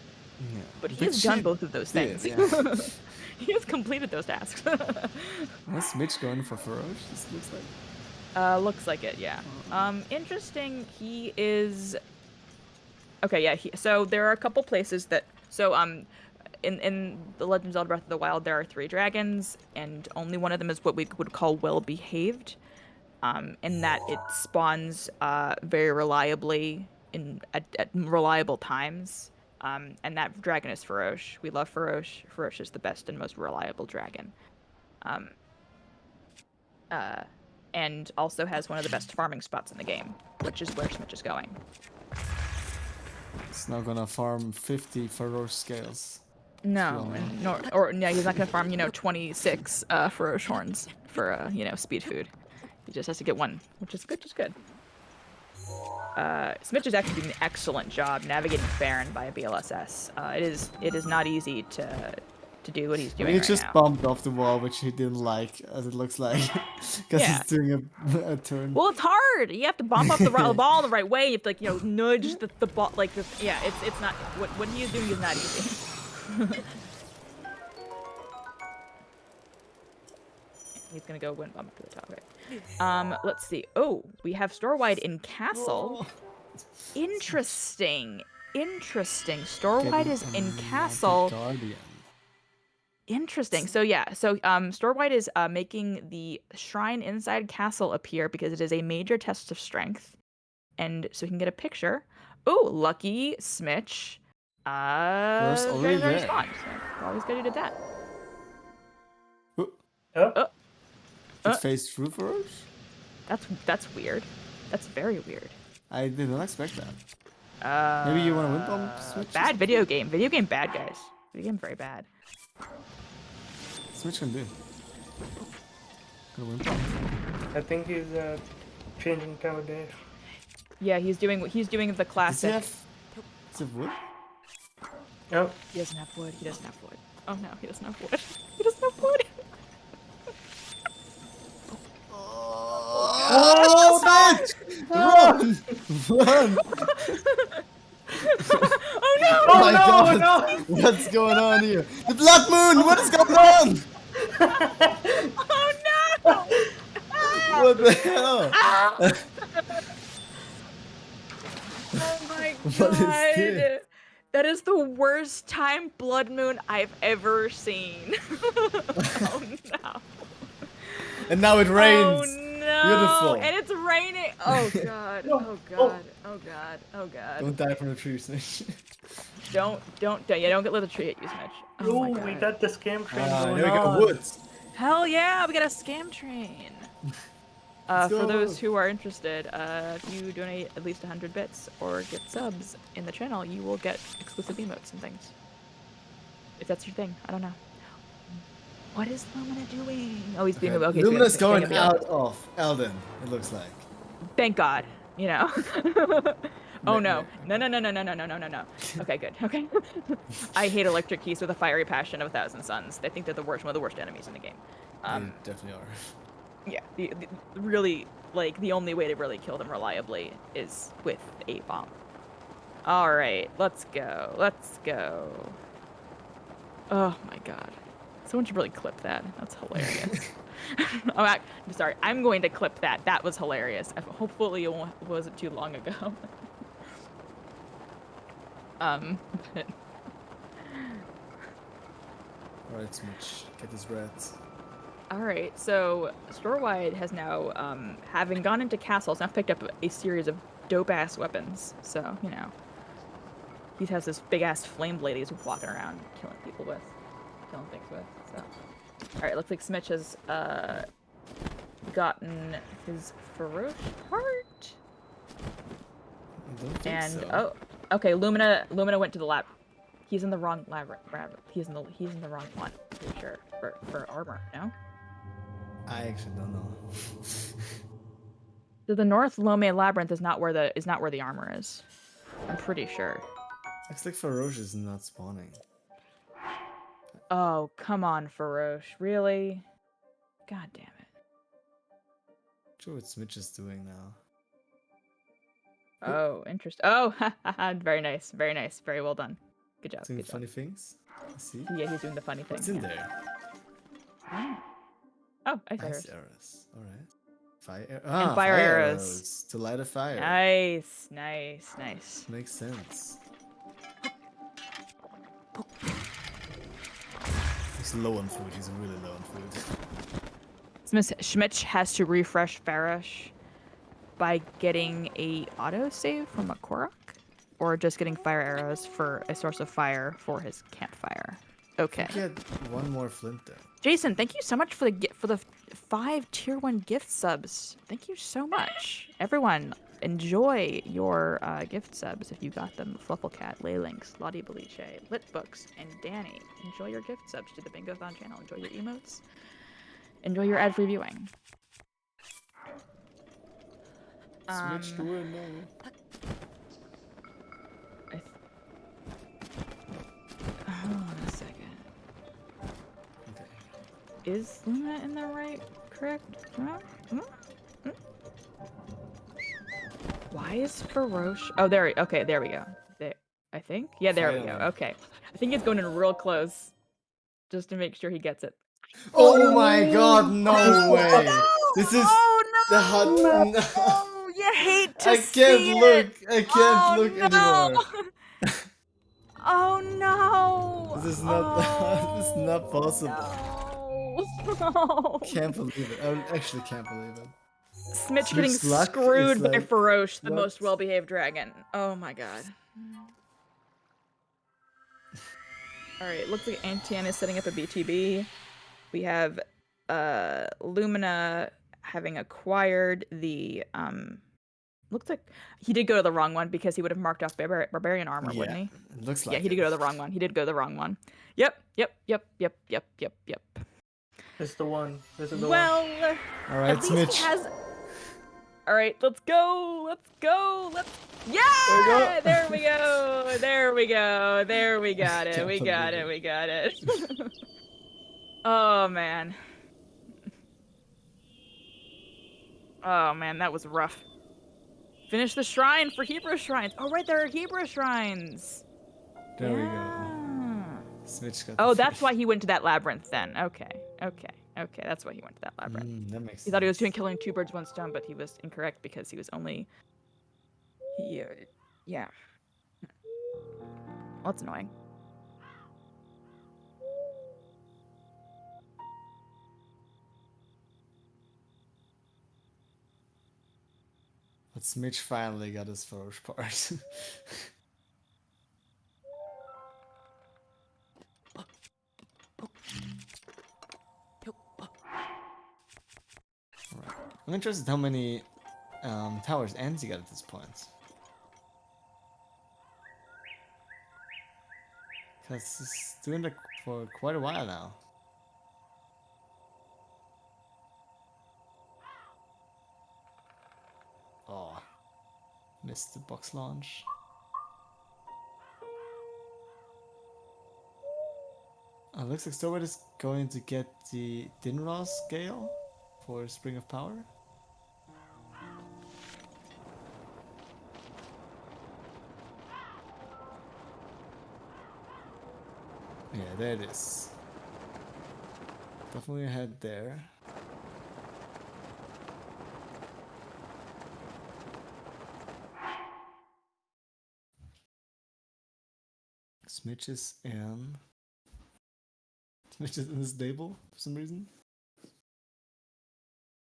but he's done both of those things.
Yeah.
He has completed those tasks.
What's Mitch going for Feroce? This looks like.
Looks like it, yeah. Interesting. He is. Okay, yeah. So there are a couple places that. So in the Legend of Zelda Breath of the Wild, there are 3 dragons, and only one of them is what we would call well-behaved. In that it spawns very reliably at reliable times. And that dragon is Feroce. We love Feroce. Feroce is the best and most reliable dragon. And also has one of the best farming spots in the game, which is where Smitch is going.
It's not gonna farm 50 Feroce scales.
No, he's not gonna farm 26 Feroce horns for speed food. He just has to get one, which is good. Smitch is actually doing an excellent job navigating Farron via BLSS. It is not easy to do what he's doing.
He just bumped off the wall, which he didn't like, as it looks like, because he's doing a turn.
Well, it's hard. You have to bump up the ball the right way. You have to nudge the ball like this. Yeah, it's not what he is doing is not easy. He's gonna go bump up to the top. Okay. Let's see. Oh, we have Storewide in Castle. Interesting. Storewide is in Castle. Interesting. So yeah. So Storewide is making the shrine inside Castle appear because it is a major test of strength, and so he can get a picture. Oh, lucky Smitch.
Already there.
Spawned, so always good he did that.
It faced through Feroce?
That's weird. That's very weird.
I did not expect that. Maybe you want to win bomb Switch?
Bad video game. Video game bad, guys. Video game very bad.
Switch can do. Gonna win bomb.
I think he's changing tower dash.
Yeah, he's doing the classic.
Does he have wood?
Oh.
He doesn't have wood. Oh no, he doesn't have wood. He doesn't have wood.
Oh, bitch! Run!
Oh no!
Oh my god! No. What's going on here? The Blood Moon! What is going on?
Oh no!
What the hell?
Oh my god!
What is this?
That is the worst time Blood Moon I've ever seen. Oh no!
And now it rains.
Oh no!
Beautiful.
And it's raining. Oh god.
No.
Oh god. Oh god. Oh god.
Don't die from the tree, Snitch.
Don't get let the tree at you, Smitch. Oh my god.
We got the scam train going
There we go,
on.
woods.
Hell yeah, we got a scam train.
Let's
For
go.
those who are interested, if you donate at least 100 bits or get subs in the channel, you will get exclusive emotes and things. If that's your thing, I don't know. What is Lumina doing? Oh, he's being okay.
Lumina's going out of Elden, it looks like.
Thank God. You know. Oh no. No. Okay, good. Okay. I hate electric keys with a fiery passion of 1,000 suns. I think they're one of the worst enemies in the game.
They definitely are.
Yeah, really, like, the only way to really kill them reliably is with a bomb. Alright, let's go. Let's go. Oh my god. Someone should really clip that. That's hilarious. I'm sorry. I'm going to clip that. That was hilarious. Hopefully it wasn't too long ago. But...
Alright, Smitch. Get his rats.
Alright, so Storewide has now, having gone into castles, now picked up a series of dope-ass weapons. So, you know, he has this big-ass flame blade he's walking around killing people with. Killing things with, so. Alright, looks like Smitch has, gotten his Farosh part?
I don't think so.
Oh, okay, Lumina went to the lab. He's in the wrong lab. He's in the wrong one, pretty sure, for armor, no?
I actually don't know.
So the North Lome Labyrinth is not where the armor is. I'm pretty sure.
Looks like Farosh is not spawning.
Oh, come on, Farosh. Really? God damn it.
Not sure what Smitch is doing now.
Oh, interesting. Oh, very nice. Very nice. Very well done. Good job.
Doing
Good job.
funny things? Let's see.
Yeah, he's doing the funny thing.
What's in
yeah.
there?
Oh, ice
Ice
arrows.
arrows. Alright.
And fire arrows.
To light a fire.
Nice, nice, nice.
Makes sense. He's low on food. He's really low on food.
Schmitch has to refresh Farosh by getting a autosave from a Korok, or just getting fire arrows for a source of fire for his campfire. Okay.
Get one more flint there.
Jason, thank you so much for the 5 tier 1 gift subs. Thank you so much. Everyone, enjoy your gift subs if you got them. Flufflecat, Laylinks, Lottie Beliche, Litbooks, and Danny. Enjoy your gift subs to the Bingothon channel. Enjoy your emotes. Enjoy your ad-free viewing.
Switch to it now.
Hold on a second.
Okay.
Is Luna in the right? Correct? Why is Farosh? Oh, there. Okay, there we go. There, I think. Yeah, there we go. Okay. I think he's going in real close, just to make sure he gets it.
Oh my god, no way!
No!
This is the hot.
No! You hate to
I
see
can't look.
it.
I can't look anymore.
Oh no!
This is not. This is not possible.
No.
Can't believe it. I actually can't believe it.
Smitch getting
Smitch's luck
screwed
is
by
like,
Farosh, the
what?
most well-behaved dragon. Oh my god. Alright, looks like Antian is setting up a BTB. We have Lumina having acquired the looks like he did go to the wrong one because he would have marked off barbarian armor, wouldn't he?
It looks like
Yeah, he did go to the wrong one. He did go to the wrong one. Yep.
This is the one. This is the one.
Well,
All right,
at least
Smitch.
he has. All right, let's go. Yeah! There we go. There we got it. We got it. Oh man. Oh man, that was rough. Finish the shrine for Hebrew shrines. Oh right, there are Hebrew shrines.
There we go. Smitch got.
Oh, that's why he went to that labyrinth then. Okay. That's why he went to that labyrinth.
That makes sense.
He thought he was doing killing 2 birds, 1 stone, but he was incorrect because he was only. Yeah. Well, that's annoying.
But Smitch finally got his first part. Right. I'm interested how many towers Anzi got at this point. Because he's doing that for quite a while now. Oh, missed the box launch. Looks like Starlight is going to get the Dinra scale for Spring of Power. Yeah, there it is. Definitely ahead there. Smitch is in. Smitch is in the stable for some reason.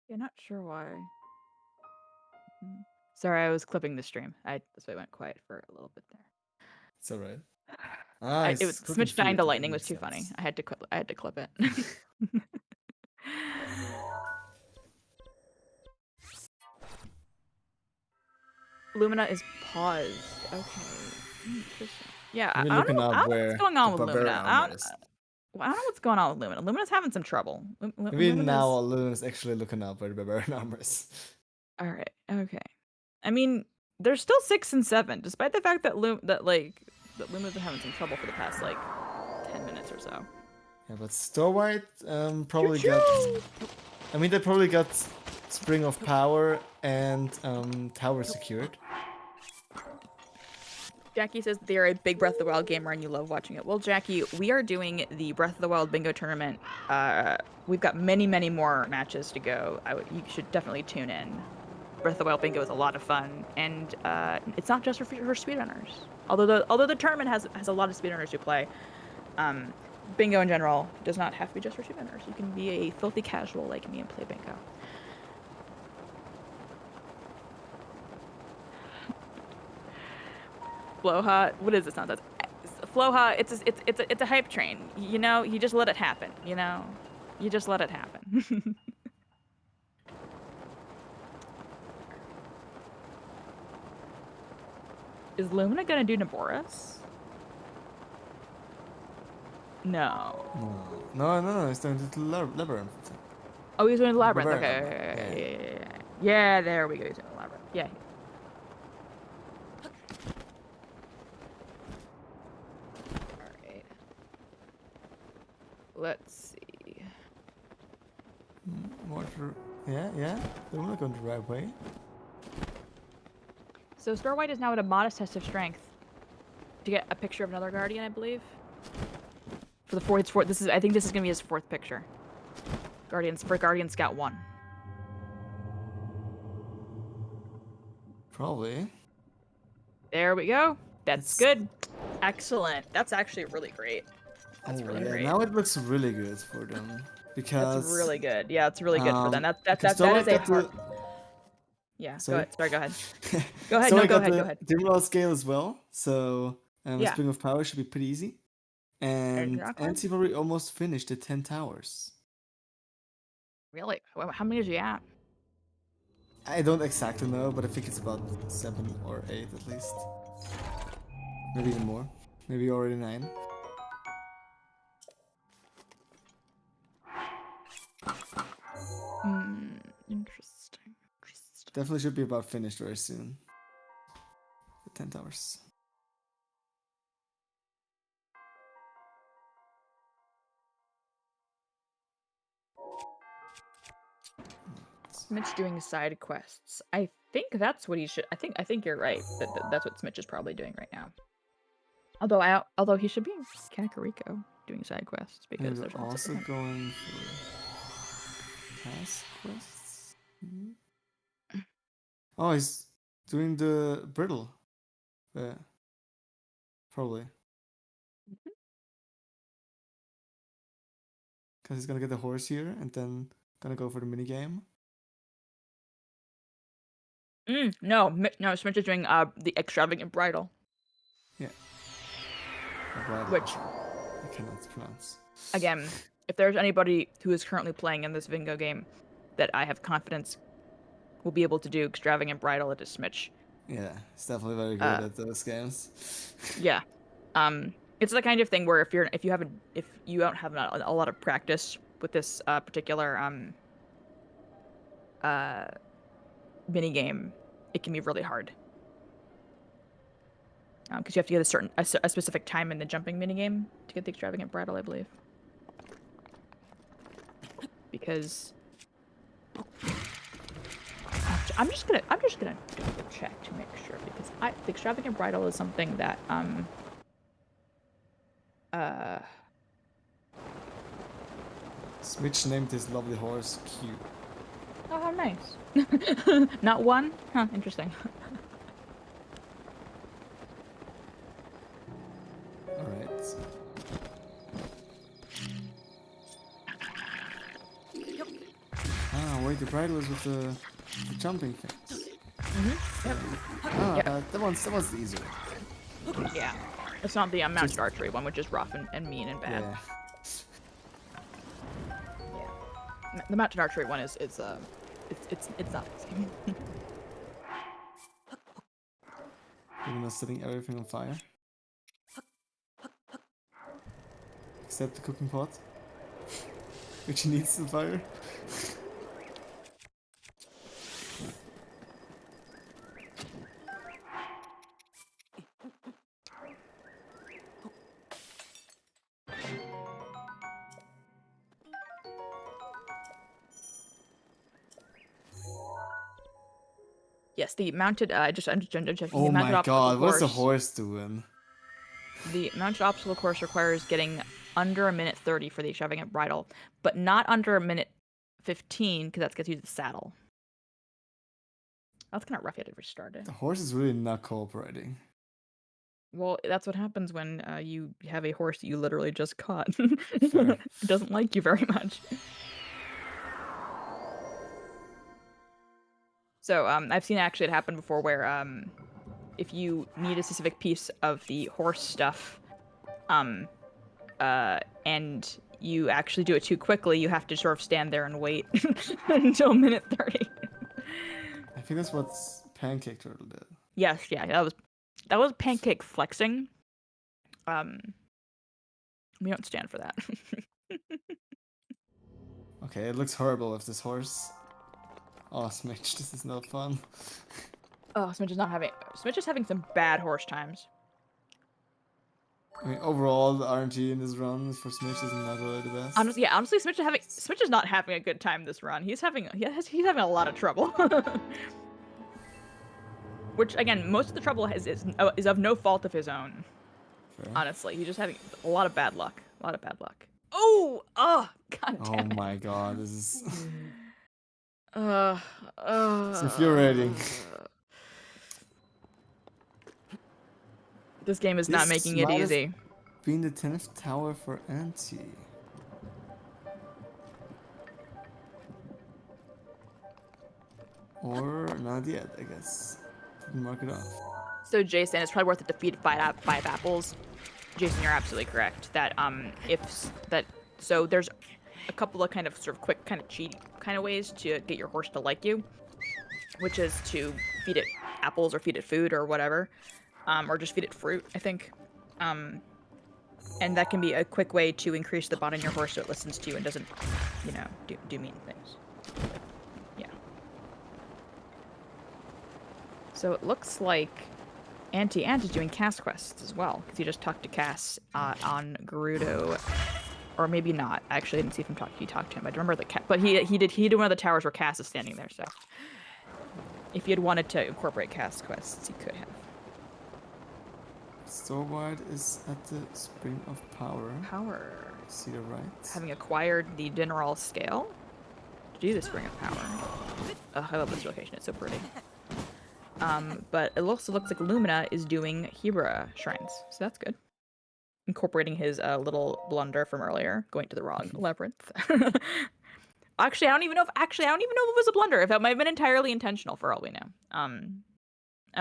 Yeah, not sure why. Sorry, I was clipping the stream. That's why I went quiet for a little bit there.
It's alright.
It was Smitch dying to lightning was too funny. I had to clip it. Lumina is paused. Okay. Interesting. Yeah, I don't know what's going on with Lumina. I don't know what's going on with Lumina. Lumina's having some trouble.
Maybe now Lumina's actually looking up where the barbarian armor is.
Alright, okay. I mean, they're still 6 and 7, despite the fact that Lumina's been having some trouble for the past 10 minutes or so.
Yeah, but Stormlight probably got. I mean, they probably got Spring of Power and Tower secured.
Jackie says they're a big Breath of the Wild gamer and you love watching it. Well, Jackie, we are doing the Breath of the Wild bingo tournament. We've got many, many more matches to go. You should definitely tune in. Breath of the Wild bingo is a lot of fun, and it's not just for speedrunners. Although the tournament has a lot of speedrunners who play. Bingo in general does not have to be just for speedrunners. You can be a filthy casual like me and play bingo. Floha, what is this nonsense? Floha, it's a hype train. You know, you just let it happen. You know, you just let it happen. Is Lumina gonna do Naboris? No.
No. He's doing the labyrinth.
Oh, he's doing the labyrinth. Okay. Yeah, there we go. He's doing the labyrinth. Yeah. Let's see.
Yeah. We're not going the right way.
So Star White is now at a modest test of strength to get a picture of another guardian, I believe. For the fourth, I think this is gonna be his 4th picture. Guardian Scout 1.
Probably.
There we go. That's good. Excellent. That's actually really great. That's really great.
Now it looks really good for them because
that's really good. Yeah, it's really good for them. That is a hard. Yeah.
Sorry?
Go ahead. Go ahead. No, go ahead.
Dimral scale as well, so Spring of Power should be pretty easy. And Anti probably almost finished the 10 towers.
Really? How many is he at?
I don't exactly know, but I think it's about 7 or 8 at least. Maybe even more. Maybe already 9.
Interesting.
Definitely should be about finished very soon. The 10 towers.
Smitch doing side quests. I think that's what he should. I think you're right. That's what Smitch is probably doing right now. Although he should be in Kakariko doing side quests because there's
also going for task quests. Oh, he's doing the brittle. Yeah, probably. Because he's gonna get the horse here and then gonna go for the mini game.
No, no, Smith is doing the extravagant bridal.
Yeah. Bridal.
Which
I cannot pronounce.
Again, if there's anybody who is currently playing in this Vingo game that I have confidence will be able to do extravagant bridal, it is Smitch.
Yeah, he's definitely very good at those games.
Yeah. It's the kind of thing where if you don't have a lot of practice with this particular mini game, it can be really hard. Because you have to get a specific time in the jumping mini game to get the extravagant bridal, I believe. Because I'm just gonna double check to make sure, because the extravagant bridal is something that
Switch named his lovely horse Q.
Oh, how nice. Not one? Huh, interesting.
Alright. Ah, wait, the bridle is with the jumping things.
Yep.
Ah, that one's the easier.
Yeah. It's not the mounted archery one, which is rough and mean and bad.
Yeah.
Yeah. The mounted archery one is it's not the same.
You're not setting everything on fire. Except the cooking pot. Which needs the fire.
Yes, the mounted I'm just checking.
Oh
the mounted
my
obstacle
god, what's the
course,
horse doing?
The mounted obstacle course requires getting under a minute 30 for the extravagant bridle, but not under a minute 15 because that gets you the saddle. That's kind of rough. You had to restart it.
The horse is really not cooperating.
Well, that's what happens when you have a horse that you literally just caught. It doesn't like you very much. So I've seen actually it happen before where if you need a specific piece of the horse stuff, and you actually do it too quickly, you have to sort of stand there and wait until minute 30.
I think that's what Pancake Turtle did.
Yes, yeah, that was pancake flexing. We don't stand for that.
Okay, it looks horrible with this horse. Oh, Smitch, this is no fun.
Oh, Smitch is having some bad horse times.
I mean, overall, the RNG in this run for Smitch is not really the best.
Honestly, Smitch is not having a good time this run. He's having a lot of trouble. Which again, most of the trouble is of no fault of his own.
Fair.
Honestly, he's just having a lot of bad luck. Oh, god damn it.
Oh my god, this is
It's
it's infuriating.
This game is not making it easy.
Being the 10th tower for Anti. Or not yet, I guess. Didn't mark it off.
So Jason, it's probably worth it to feed five apples. Jason, you're absolutely correct. That so there's a couple of kind of sort of quick kind of cheat kind of ways to get your horse to like you, which is to feed it apples or feed it food or whatever, or just feed it fruit, I think. And that can be a quick way to increase the bond in your horse so it listens to you and doesn't, do mean things. Yeah. So it looks like Ant is doing Cass quests as well, because he just talked to Cass on Gerudo, or maybe not. I actually didn't see if he talked to him. I remember the cat, but he did one of the towers where Cass is standing there. So if he had wanted to incorporate Cass quests, he could have.
Storwide is at the Spring of Power. See the right.
Having acquired the Dinnerall scale to do the Spring of Power. I love this location. It's so pretty. But it also looks like Lumina is doing Hebra shrines, so that's good. Incorporating his little blunder from earlier, going to the wrong labyrinth. Actually, I don't even know if it was a blunder. If it might have been entirely intentional, for all we know. I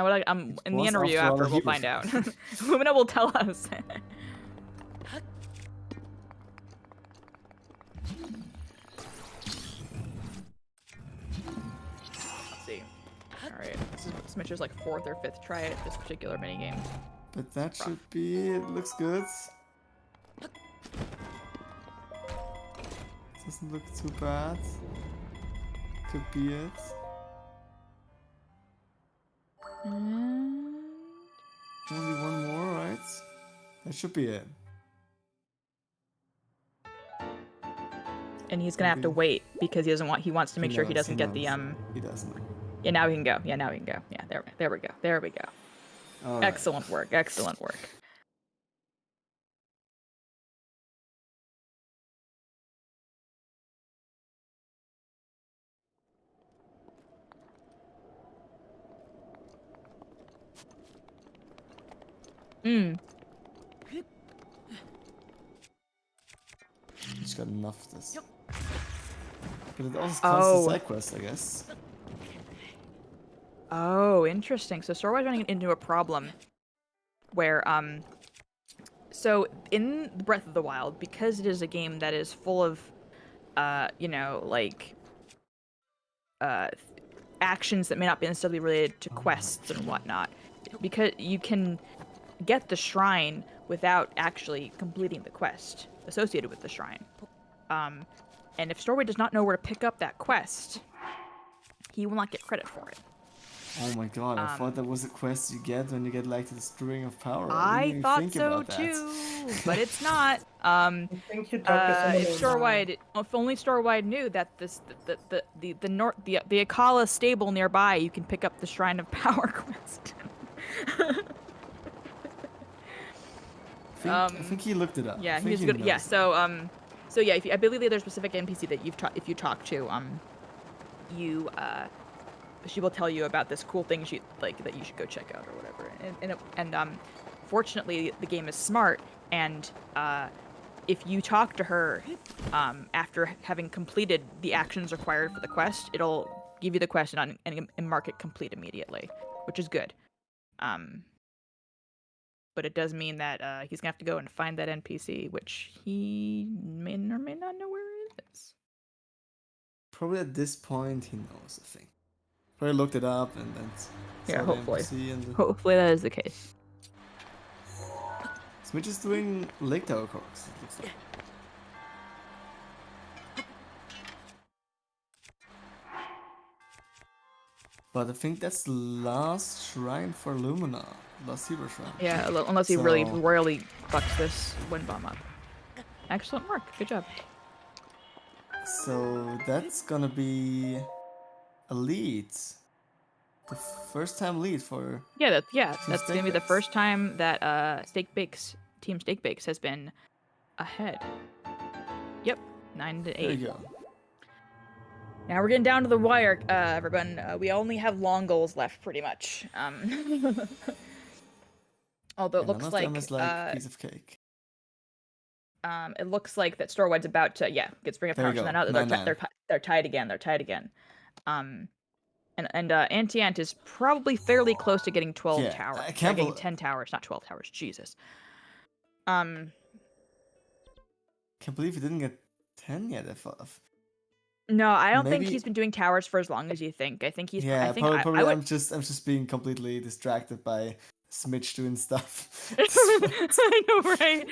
would like. In the interview after, we'll find out. Lumina will tell us. Let's see. All right, this is Smitcher's like 4th or 5th try at this particular minigame.
But that should be. It looks good. Doesn't look too bad. Could be it.
And...
Only one more, right? That should be it.
And he's gonna have to wait because he doesn't want. He wants to make sure he doesn't get the
He doesn't.
Yeah, now he can go. Yeah, now he can go. Yeah, there we go. There we go.
All
excellent work. Excellent work.
Just got enough of this. But it also counts the side quest, I guess.
Oh, interesting. So Stormwide's running into a problem where, so in Breath of the Wild, because it is a game that is full of, you know, like, actions that may not be necessarily related to quests and whatnot, because you can get the shrine without actually completing the quest associated with the shrine. And if Stormwide does not know where to pick up that quest, he will not get credit for it.
Oh my god, I thought that was a quest you get when you get like the String of Power.
I thought so too, but it's not.
I think you talked to someone
if Stormwide, if only Stormwide knew that the Akala stable nearby, you can pick up the Shrine of Power quest.
I think he looked it up.
Yeah, he's good. Yeah, so yeah, I believe there's a specific NPC that if you talk to, she will tell you about this cool thing that you should go check out or whatever. And fortunately, the game is smart, and if you talk to her after having completed the actions required for the quest, it'll give you the quest and mark it complete immediately, which is good. But it does mean that he's gonna have to go and find that NPC, which he may or may not know where it is.
Probably at this point he knows, I think. Probably looked it up and then saw the NPC and
hopefully that is the case.
Smitch is doing Lake Tower Course, it looks like. But I think that's the last shrine for Lumina. Last Zebra shrine.
Yeah, unless he really royally fucks this wind bomb up. Excellent work. Good job.
So that's gonna be a lead. The first time lead for
that's gonna be the first time that Team Steak Bakes has been ahead. Yep, 9-8.
There you go.
Now we're getting down to the wire, everyone. We only have long goals left, pretty much. Although it looks like
a piece of cake.
It looks like that Storwide's about to get Spring of Power. So now they're tied again. They're tied again. And Anti-Ant is probably fairly close to getting 12 towers. Getting 10 towers, not 12 towers. Jesus.
Can't believe he didn't get 10 yet.
No, I don't think he's been doing towers for as long as you think. I think he's.
Yeah, probably. I'm just being completely distracted by Smitch doing stuff.
I know, right?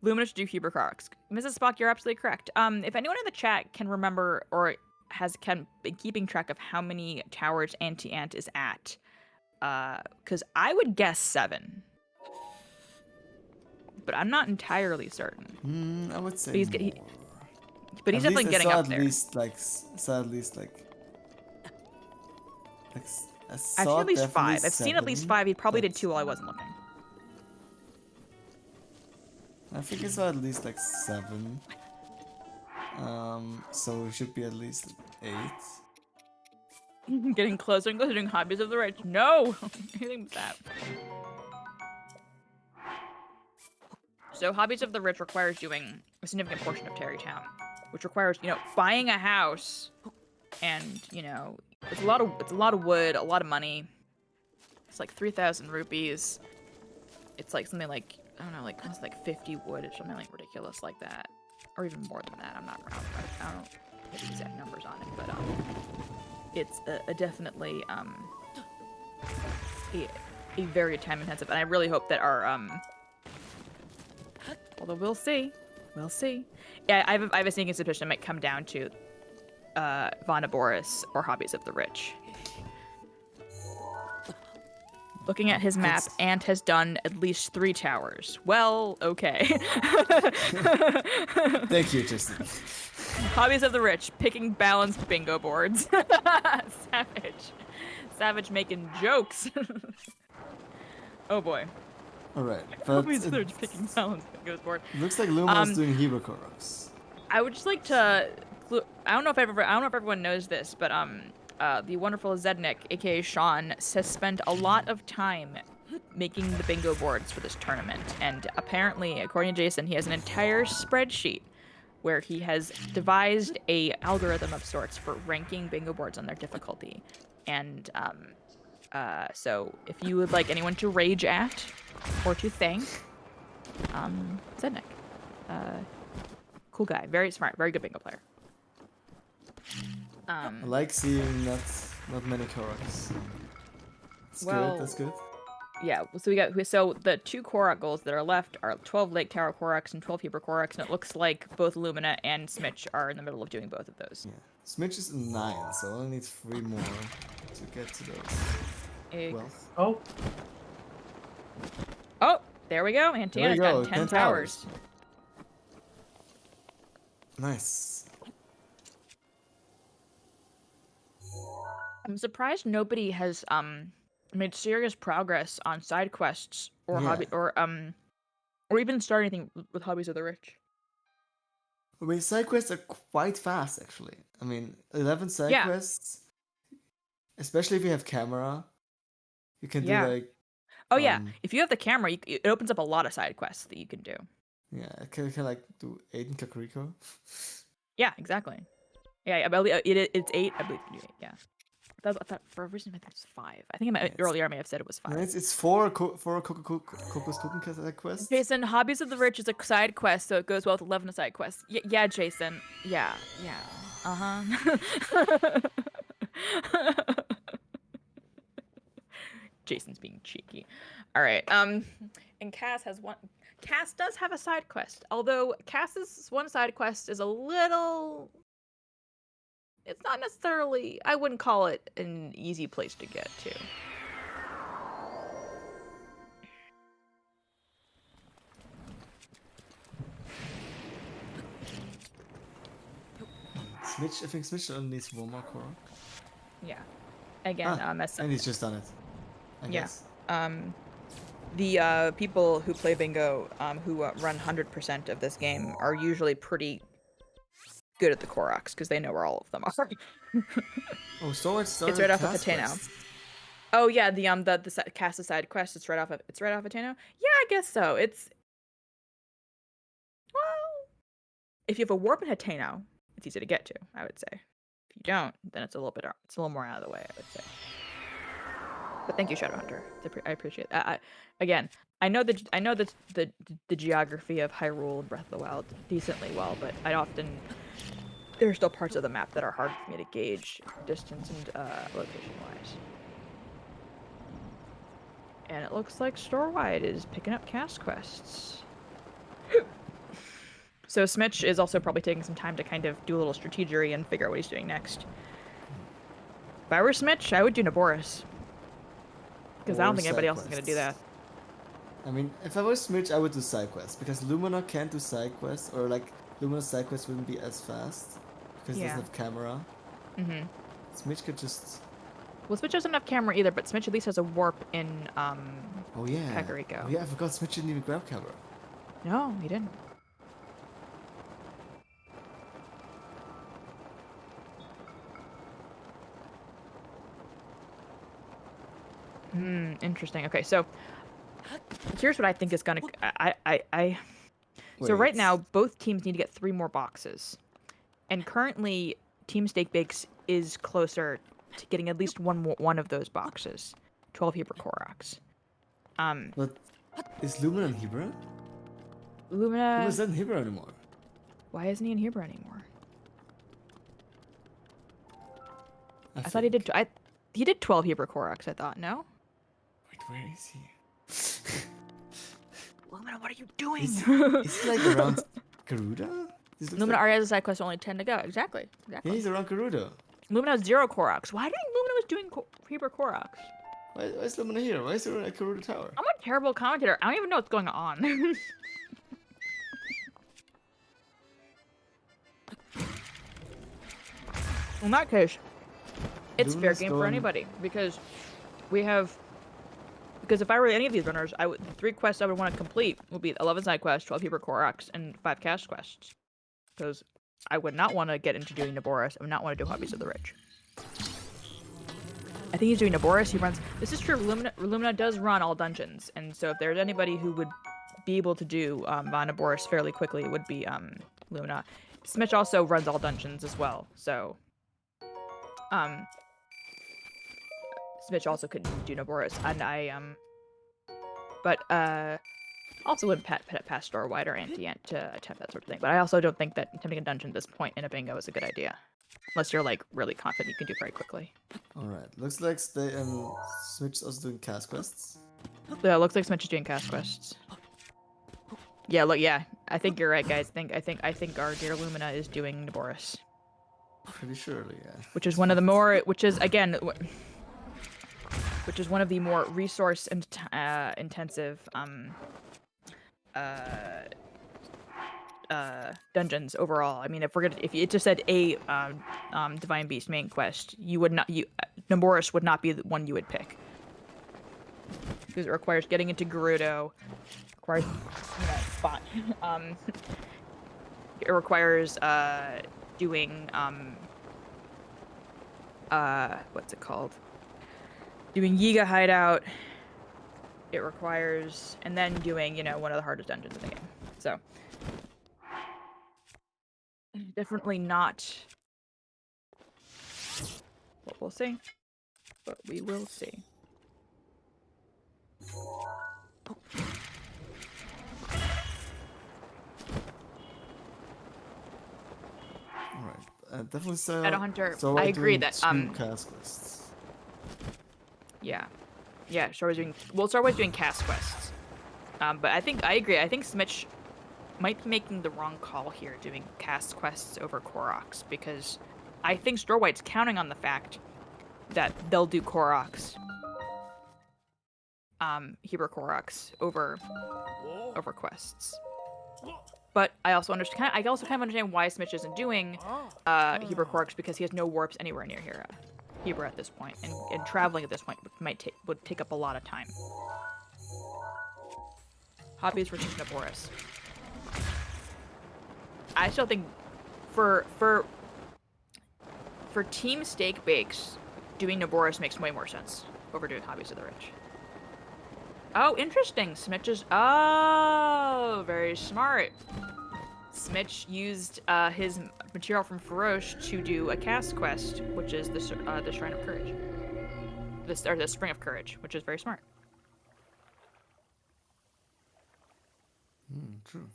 Lumina should do Huber Crocs. Mrs. Spock, you're absolutely correct. If anyone in the chat can remember or can be keeping track of how many towers Anti-Ant is at, because I would guess 7, but I'm not entirely certain.
I would say
but he's definitely getting up there.
I've seen
at least 5. I've seen at least 5. He probably did 2 while I wasn't looking.
I think I saw at least 7. So it should be at least 8.
Getting closer and closer doing Hobbies of the Rich. No! Anything but that. So Hobbies of the Rich requires doing a significant portion of Terrytown. which requires, you know, buying a house, and you know, it's a lot of wood, a lot of money. It's like 3,000 rupees. It's like something like, I don't know, like almost like 50 wood or something like ridiculous like that, or even more than that. I'm not around. I don't get the exact numbers on it, but it's a definitely a very time intensive, and I really hope that our although we'll see. Yeah, I have a sneaking suspicion it might come down to Vana Boris or Hobbies of the Rich. Looking at his map, Ant has done at least 3 towers. Well, okay.
Thank you, Justin.
Hobbies of the Rich, picking balanced bingo boards. Savage making jokes. Oh boy.
Alright.
Hobbies of the Rich, picking balanced bingo board.
Looks like Luma's doing hero Koroks.
I would just like to, I don't know if everyone knows this, but the wonderful Zednik, aka Sean, has spent a lot of time making the bingo boards for this tournament, and apparently, according to Jason, he has an entire spreadsheet where he has devised a algorithm of sorts for ranking bingo boards on their difficulty. And so if you would like anyone to rage at or to thank, Zednik, cool guy, very smart, very good bingo player.
I like seeing not many Koroks. That's good.
Yeah, so the 2 Korok goals that are left are 12 Lake Tower Koroks and 12 Hebrew Koroks, and it looks like both Lumina and Smitch are in the middle of doing both of those.
Yeah, Smitch is 9, so I only need 3 more to get to those.
Oh,
there we go. Antiana's got 10 towers.
Nice.
I'm surprised nobody has made serious progress on side quests or hobby or even start anything with Hobbies of the Rich.
I mean, side quests are quite fast, actually. I mean, 11 side quests, especially if you have camera, you can do like.
Oh yeah, if you have the camera, it opens up a lot of side quests that you can do.
Yeah, can like do 8 in Kakariko.
Yeah, exactly. Yeah, I believe it's 8. I believe you can do 8. Yeah. I thought for a reason I think it's 5. I think earlier I may have said it was 5.
No, it's 4 Kokos Cooking quests.
Jason, Hobbies of the Rich is a side quest, so it goes well with 11 side quests. Yeah, Jason. Yeah. Jason's being cheeky. All right. And Cass has one. Cass does have a side quest, although Cass's one side quest is a little. It's not necessarily. I wouldn't call it an easy place to get to.
Smitch, I think Smitch only needs 1 more Korok.
Yeah. Again,
and he's just done it. I guess.
The people who play bingo, who run 100% of this game, are usually pretty good at the Koroks because they know where all of them are.
Oh, so it's
right off of Hateno. Oh yeah, the cast side quest. It's right off of Hateno. Yeah, I guess so. It's if you have a warp in Hateno, it's easy to get to. I would say. If you don't, then it's a little more out of the way. I would say. But thank you, Shadowhunter. I appreciate that. Again, I know the geography of Hyrule and Breath of the Wild decently well, but there are still parts of the map that are hard for me to gauge distance and location-wise. And it looks like Storewide is picking up cast quests. So Smitch is also probably taking some time to kind of do a little strategery and figure out what he's doing next. If I were Smitch, I would do Naboris. Because I don't think anybody else is going to do that.
I mean, if I was Smitch, I would do side quests. Because Lumina can't do side quests, or like, Lumina's side quests wouldn't be as fast. Because it doesn't have camera. Mm-hmm. Smitch could just...
Well, Smitch doesn't have camera either, but Smitch at least has a warp in,
oh yeah.
Kakariko.
Oh yeah, I forgot Smitch didn't even grab camera.
No, he didn't. Interesting. Okay, so here's what I think is gonna. So right now, both teams need to get 3 more boxes, And currently, Team Steak Bakes is closer to getting at least one of those boxes. 12 Hebrew Koroks.
But is Lumina in Hebrew?
Lumina...
Lumina's not in Hebrew anymore.
Why isn't he in Hebrew anymore? I
think.
thought he did... he did 12 Hebrew Koroks, I thought. No?
Wait, where is he?
Lumina, what are you doing?
Is he like around Garuda?
Lumina already has a side quest, only 10 to go. Exactly.
Yeah, he's around Garuda.
Lumina has 0 Koroks. Why do you think Lumina was doing Hebrew Koroks?
Why is Lumina here? Why is he at Garuda Tower?
I'm a terrible commentator. I don't even know what's going on. In that case, it's
Lumina's
fair game for anybody because we have. Because if I were any of these runners, the 3 quests I would want to complete would be 11 side quests, 12 Hebrew Koroks, and 5 cast quests. Because I would not want to get into doing Naboris. I would not want to do Hobbies of the Rich. I think he's doing Naboris. He runs. This is true. Lumina does run all dungeons, and so if there's anybody who would be able to do Naboris fairly quickly, it would be Lumina. Smitch also runs all dungeons as well, so Smitch also could do Naboris, and I but also wouldn't pass door wide or anti-ant to attempt that sort of thing. But I also don't think that attempting a dungeon at this point in a bingo is a good idea. Unless you're like really confident you can do very quickly.
Alright, looks like Switch is also doing cast quests.
Yeah, looks like Smitch is doing cast quests. Yeah, look, yeah. I think you're right, guys. I think our dear Lumina is doing Naboris.
Pretty surely, yeah.
Which is one of the more, which is one of the more resource and intensive dungeons overall. I mean, if it just said a Divine Beast main quest, Naboris would not be the one you would pick because it requires getting into Gerudo, requires spot. It requires doing what's it called? Doing Yiga Hideout. It requires, and then doing one of the hardest dungeons in the game. So. Definitely not what we'll see, but we will see.
Alright, definitely so.
Shadowhunter,
So
I agree that
cast quests.
Yeah, we'll start with doing cast quests. But I agree. I think Smitch might be making the wrong call here doing cast quests over Koroks because I think Store White's counting on the fact that they'll do Koroks, Hebrew Koroks over quests. But I also understand. I also kind of understand why Smitch isn't doing Hebrew Koroks because he has no warps anywhere near here, Hebrew at this point, and traveling at this point would take up a lot of time. Hobbies versus Naboris. I still think for Team Steak Bakes, doing Naboris makes way more sense over doing Hobbies of the Rich. Oh, interesting. Smitch is... Oh, very smart. Smitch used his material from Feroche to do a cast quest, which is the Shrine of Courage. The Spring of Courage, which is very smart.
True.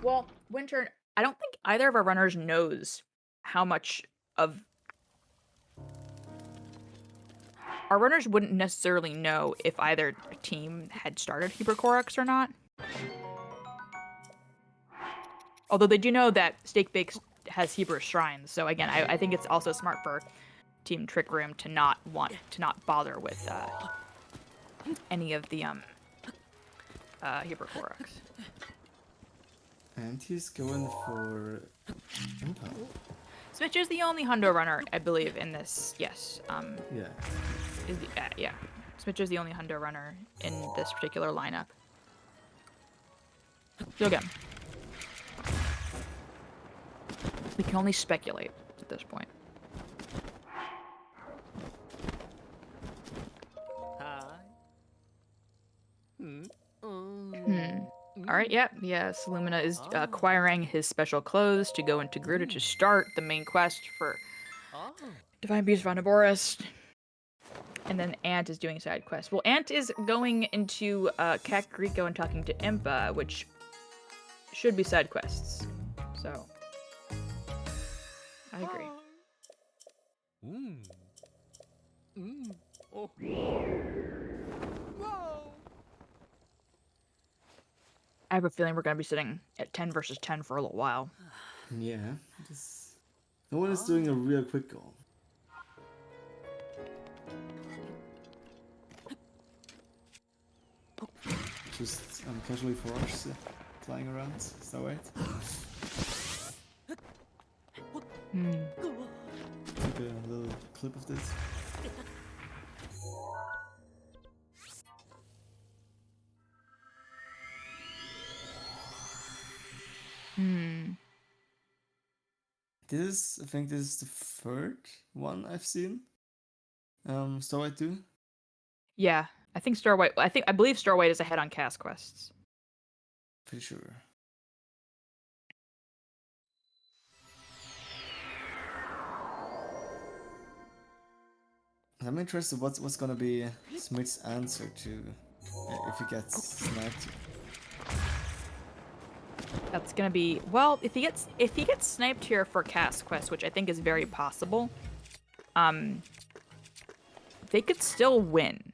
Well, Winter, I don't think either of our runners knows how much of... Our runners wouldn't necessarily know if either team had started Hebrew Koroks or not. Although they do know that Steak Bakes has Hebrew shrines, so again, I think it's also smart for Team Trick Room to not bother with any of the Hebrew Koroks.
And he's going for Empire.
Smitch is the only Hundo runner, I believe, in this. Yes.
Yeah.
Yeah. Smitch is the only Hundo runner in this particular lineup. So again, we can only speculate at this point. All right, yes. Lumina is acquiring his special clothes to go into Gerudo to start the main quest for Divine Beast Vanaboris. And then Ant is doing side quests. Well, Ant is going into Kakariko and talking to Impa, which should be side quests. So, I agree.
Oh.
I have a feeling we're going to be sitting at 10 versus 10 for a little while.
Yeah. No one is doing a real quick goal. Just casually force flying around. Is that right? Take a little clip of this. I think this is the third one I've seen. Star White 2.
Yeah, I think Star White. I believe Star White is ahead on cast quests.
Pretty sure. I'm interested what's gonna be Smith's answer to if he gets sniped.
That's gonna be, well, if he gets sniped here for cast quest, which I think is very possible, they could still win.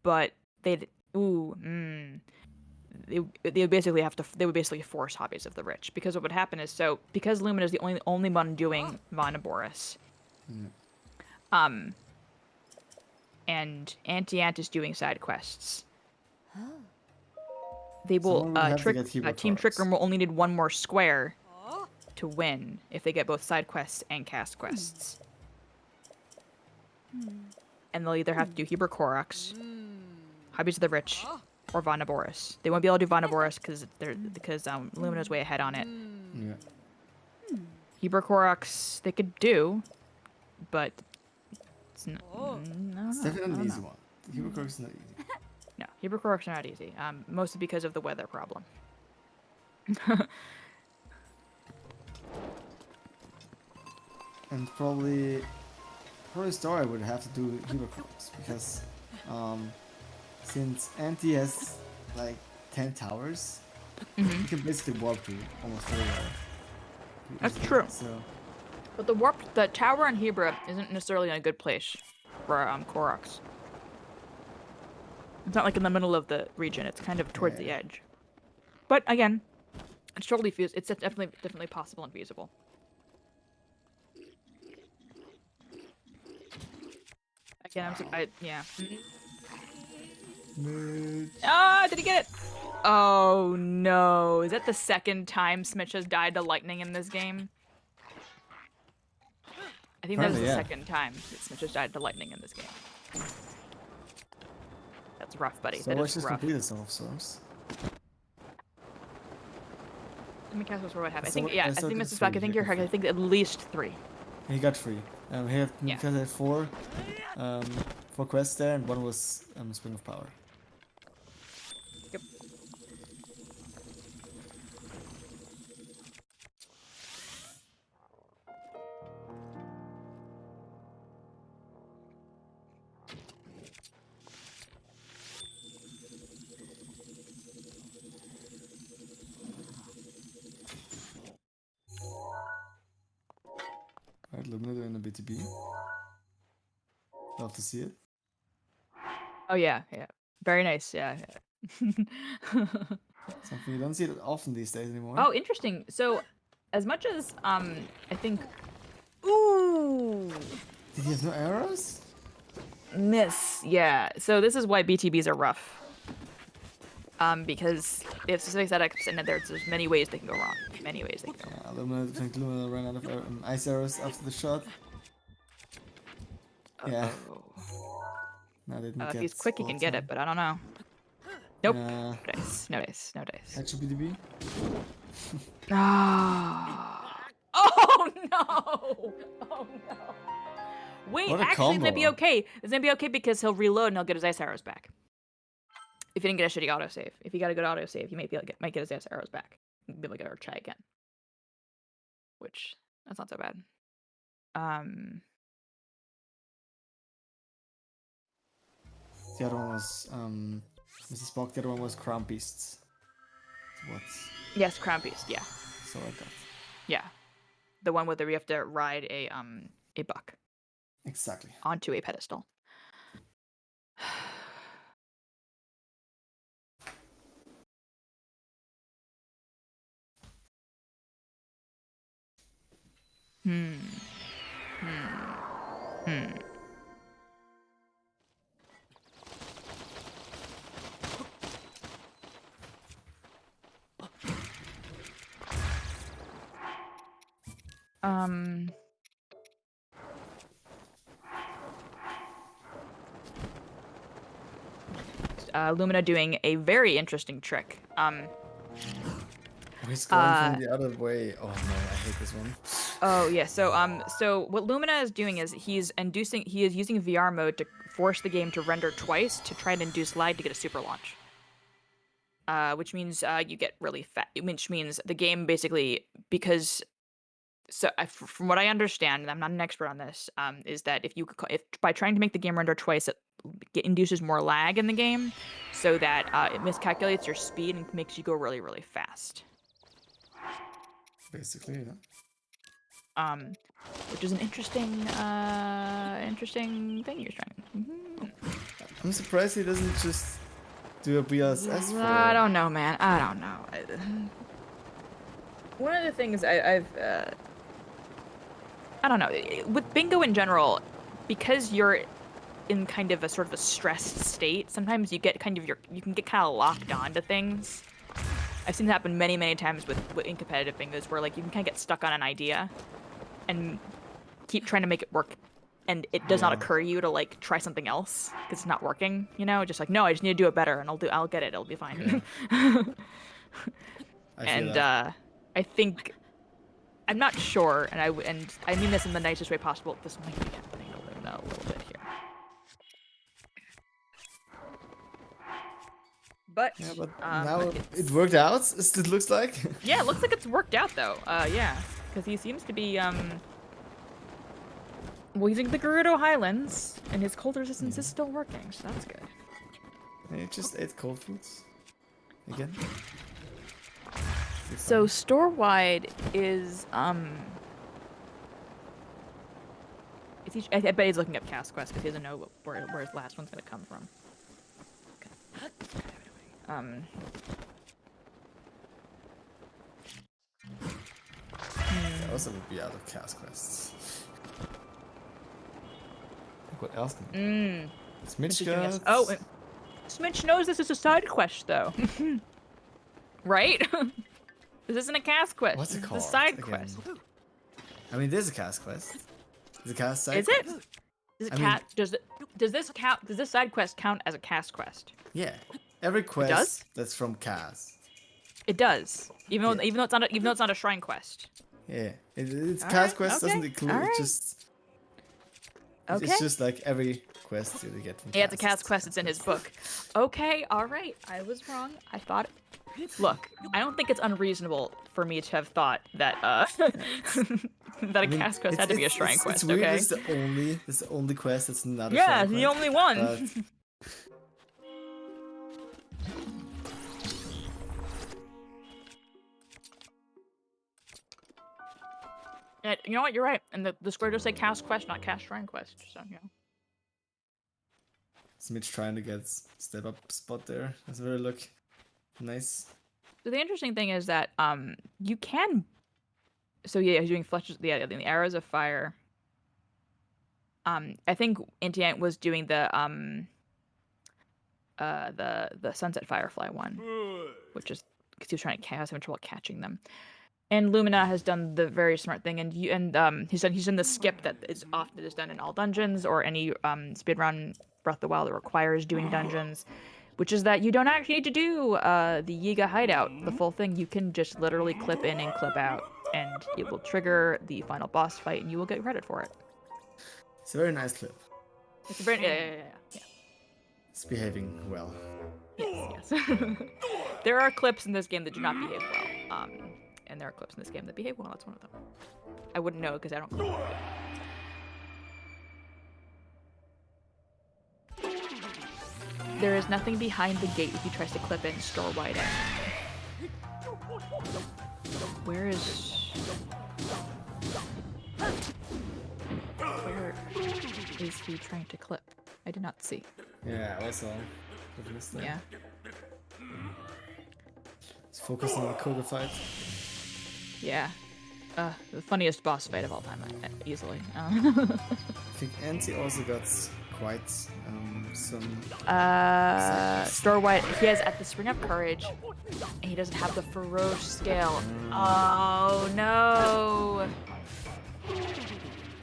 But they would basically force Hobbies of the Rich, because what would happen is, so because Lumina is the only one doing Vanaboris, and Anti-Ant is doing side quests. They will Team Trickroom will only need one more square to win if they get both side quests and cast quests. And they'll either have to do Heber Koroks, Hobbies of the Rich, or Vanaboris. They won't be able to do Vanaboris because Lumina's way ahead on it.
Yeah.
Heber Koroks they could do, but it's
It's definitely an easy one. Heber Koroks is not easy.
No, Heber Koroks are not easy. Mostly because of the weather problem.
And probably Story would have to do Heber Koroks because since Anti has like 10 towers, you can basically warp to almost everywhere.
That's true.
So,
But the tower in Hebra isn't necessarily in a good place for Koroks. It's not like in the middle of the region. It's kind of towards the edge. But again, it's totally feasible. It's definitely possible and feasible. Again, yeah. Ah, did he get it? Oh no! Is that the second time Smitch has died to lightning in this game? I think that was the second time that Smitch has died to lightning in this game. That's rough, buddy.
So
that
let's
is
just
rough.
complete this off storms.
Let me cast what I have. I think Mrs. Back. I think you're correct. I think at least 3.
He got 3. He had 4 quests there, and one was Spring of Power.
Yep.
Alright, Lumina doing a BTB. Love to see it.
Oh yeah. Very nice. Yeah.
Something you don't see it often these days anymore.
Oh, interesting. So, as much as I think, ooh,
Did he have no arrows?
miss. Yeah. So this is why BTBs are rough. Because they have specific setups, and there's many ways they can go wrong. Many ways they can go wrong.
I think Lumina ran out of ice arrows after the shot. Yeah. No, they didn't
If
get
he's quick, he can get it, but I don't know. Nope. No dice. No dice. No dice.
Actual BTB?
Oh no! Oh no! Wait,
What a
actually, it's gonna be
combo.
okay. It's gonna be okay because he'll reload and he'll get his ice arrows back. If you didn't get a shitty autosave. If you got a good autosave, you might get his arrows back. Be able to get or try again. Which, that's not so bad.
The other one was Mrs. Spock, the other one was Crown Beasts. What?
Yes, Crown Beast, yeah.
So like that.
Yeah. The one where we have to ride a buck.
Exactly.
Onto a pedestal. Lumina doing a very interesting trick.
He's going from the other way. Oh no, I hate this one.
Oh yeah, so what Lumina is doing is he is using VR mode to force the game to render twice to try and induce lag to get a super launch. Which means you get really fat. Which means the game basically, because from what I understand, and I'm not an expert on this, is that if by trying to make the game render twice, it induces more lag in the game, so that it miscalculates your speed and makes you go really, really fast.
Basically, yeah.
Which is an interesting thing you're trying.
I'm surprised he doesn't just do a BSS for
I don't know, man. I don't know. One of the things I've I don't know, with bingo in general, because you're in kind of a sort of a stressed state, sometimes you get you can get kind of locked onto things. I've seen it happen many, many times in competitive bingos where like you can kind of get stuck on an idea and keep trying to make it work, and it does not occur to you to like try something else because it's not working, you know? Just like, no, I just need to do it better and I'll get it, it'll be fine.
Yeah.
I think, I'm not sure, and I mean this in the nicest way possible, this might be happening a little bit here. But,
yeah, but now it worked out, it looks like.
Yeah, it looks like it's worked out though. Yeah, because he seems to be well, using the Gerudo Highlands, and his cold resistance is still working, so that's good.
He just ate cold foods again.
So store-wide is I bet he's looking up Cast Quest because he doesn't know where his last one's gonna come from. Okay.
I also would be out of Cast Quests. What else? Smitch got...
Oh, Smitch knows this is a side quest though. Right? This isn't a cast quest.
What's it called?
It's a side quest.
I mean, there's a cast quest. Is it cast side?
Is it? Does this side quest count as a cast quest?
Yeah. Every quest that's from cast.
It does. Even though it's not a shrine quest.
Yeah. It's cast quest doesn't include just.
Okay.
It's just like every quest you get from.
Yeah, it's a cast quest. It's in his book. Okay. All right. I was wrong. I thought. Look, I don't think it's unreasonable for me to have thought that that a cast quest had to be a shrine quest.
It's weird.
Okay.
It's the only quest that's not a
shrine
quest.
Yeah, the only one. And you know what? You're right. And the square does say cast quest, not cast shrine quest. So yeah.
Smitch trying to get step up spot there. That's very look nice.
So the interesting thing is that you can. So yeah, he's doing fletches. The arrows of fire. I think Intiant was doing the Sunset Firefly one, which is because he was trying to catch, having trouble catching them. And Lumina has done the very smart thing, and he's done the skip that is often done in all dungeons or any speedrun Breath of the Wild that requires doing dungeons, which is that you don't actually need to do the Yiga hideout, the full thing. You can just literally clip in and clip out, and it will trigger the final boss fight, and you will get credit for it.
It's a very nice clip.
It's a very yeah.
It's behaving well.
Yes. There are clips in this game that do not behave well. And there are clips in this game that behave well. That's one of them. I wouldn't know because I don't clip. There is nothing behind the gate if he tries to clip in store wide in. Where is he trying to clip? I did not see.
Yeah, also.
Yeah.
Let's focus on the Koga fight.
Yeah. The funniest boss fight of all time, easily.
I think Anti also got quite some.
Store-wide, he has at the Spring of Courage, and he doesn't have the Feroce scale. Oh no!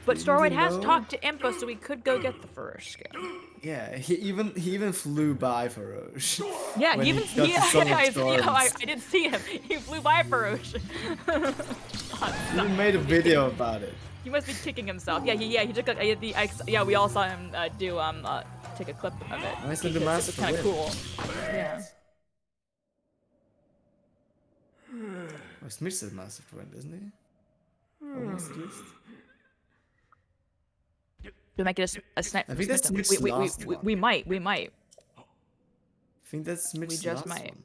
But Storewide has talked to Impo, so we could go get the Feroce scale.
Yeah, he even flew by Feroce.
Yeah, I didn't see him. He flew by Feroce.
He made a video about it.
He must be kicking himself. Yeah, he took yeah, we all saw him take a clip of it.
Nice little master.
It's kind of cool. Yeah.
Well, Smith said master win, isn't he? Almost at least.
We'll make it a snipe.
I think that's Smith's last one.
We might.
I think that's Smith's last one.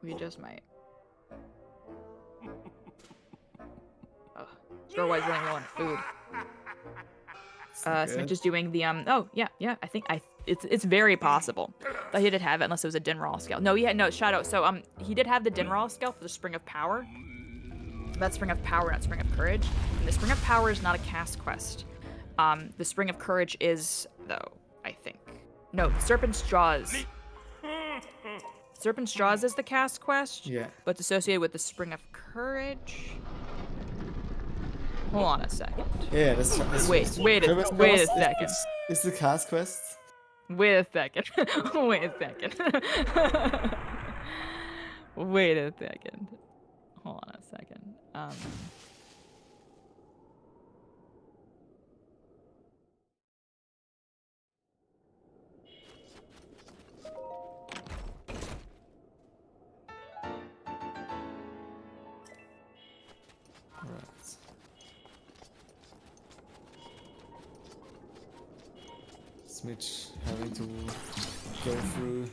We just might. Oh, Storewide's running low on food. Smith is doing the Oh yeah. I think it's very possible that he did have it unless it was a Dinral scale. No, Shadow. So he did have the Dinral scale for the Spring of Power. That's Spring of Power, not Spring of Courage. And the Spring of Power is not a cast quest. The Spring of Courage is, though, I think. No, Serpent's Jaws. Serpent's Jaws is the cast quest.
Yeah.
But it's associated with the Spring of Courage. Hold on a second.
Yeah, that's
Wait a second.
It's the cast quest.
Wait a second. Wait a second. Wait a second. Hold on a second.
Mitch having to go through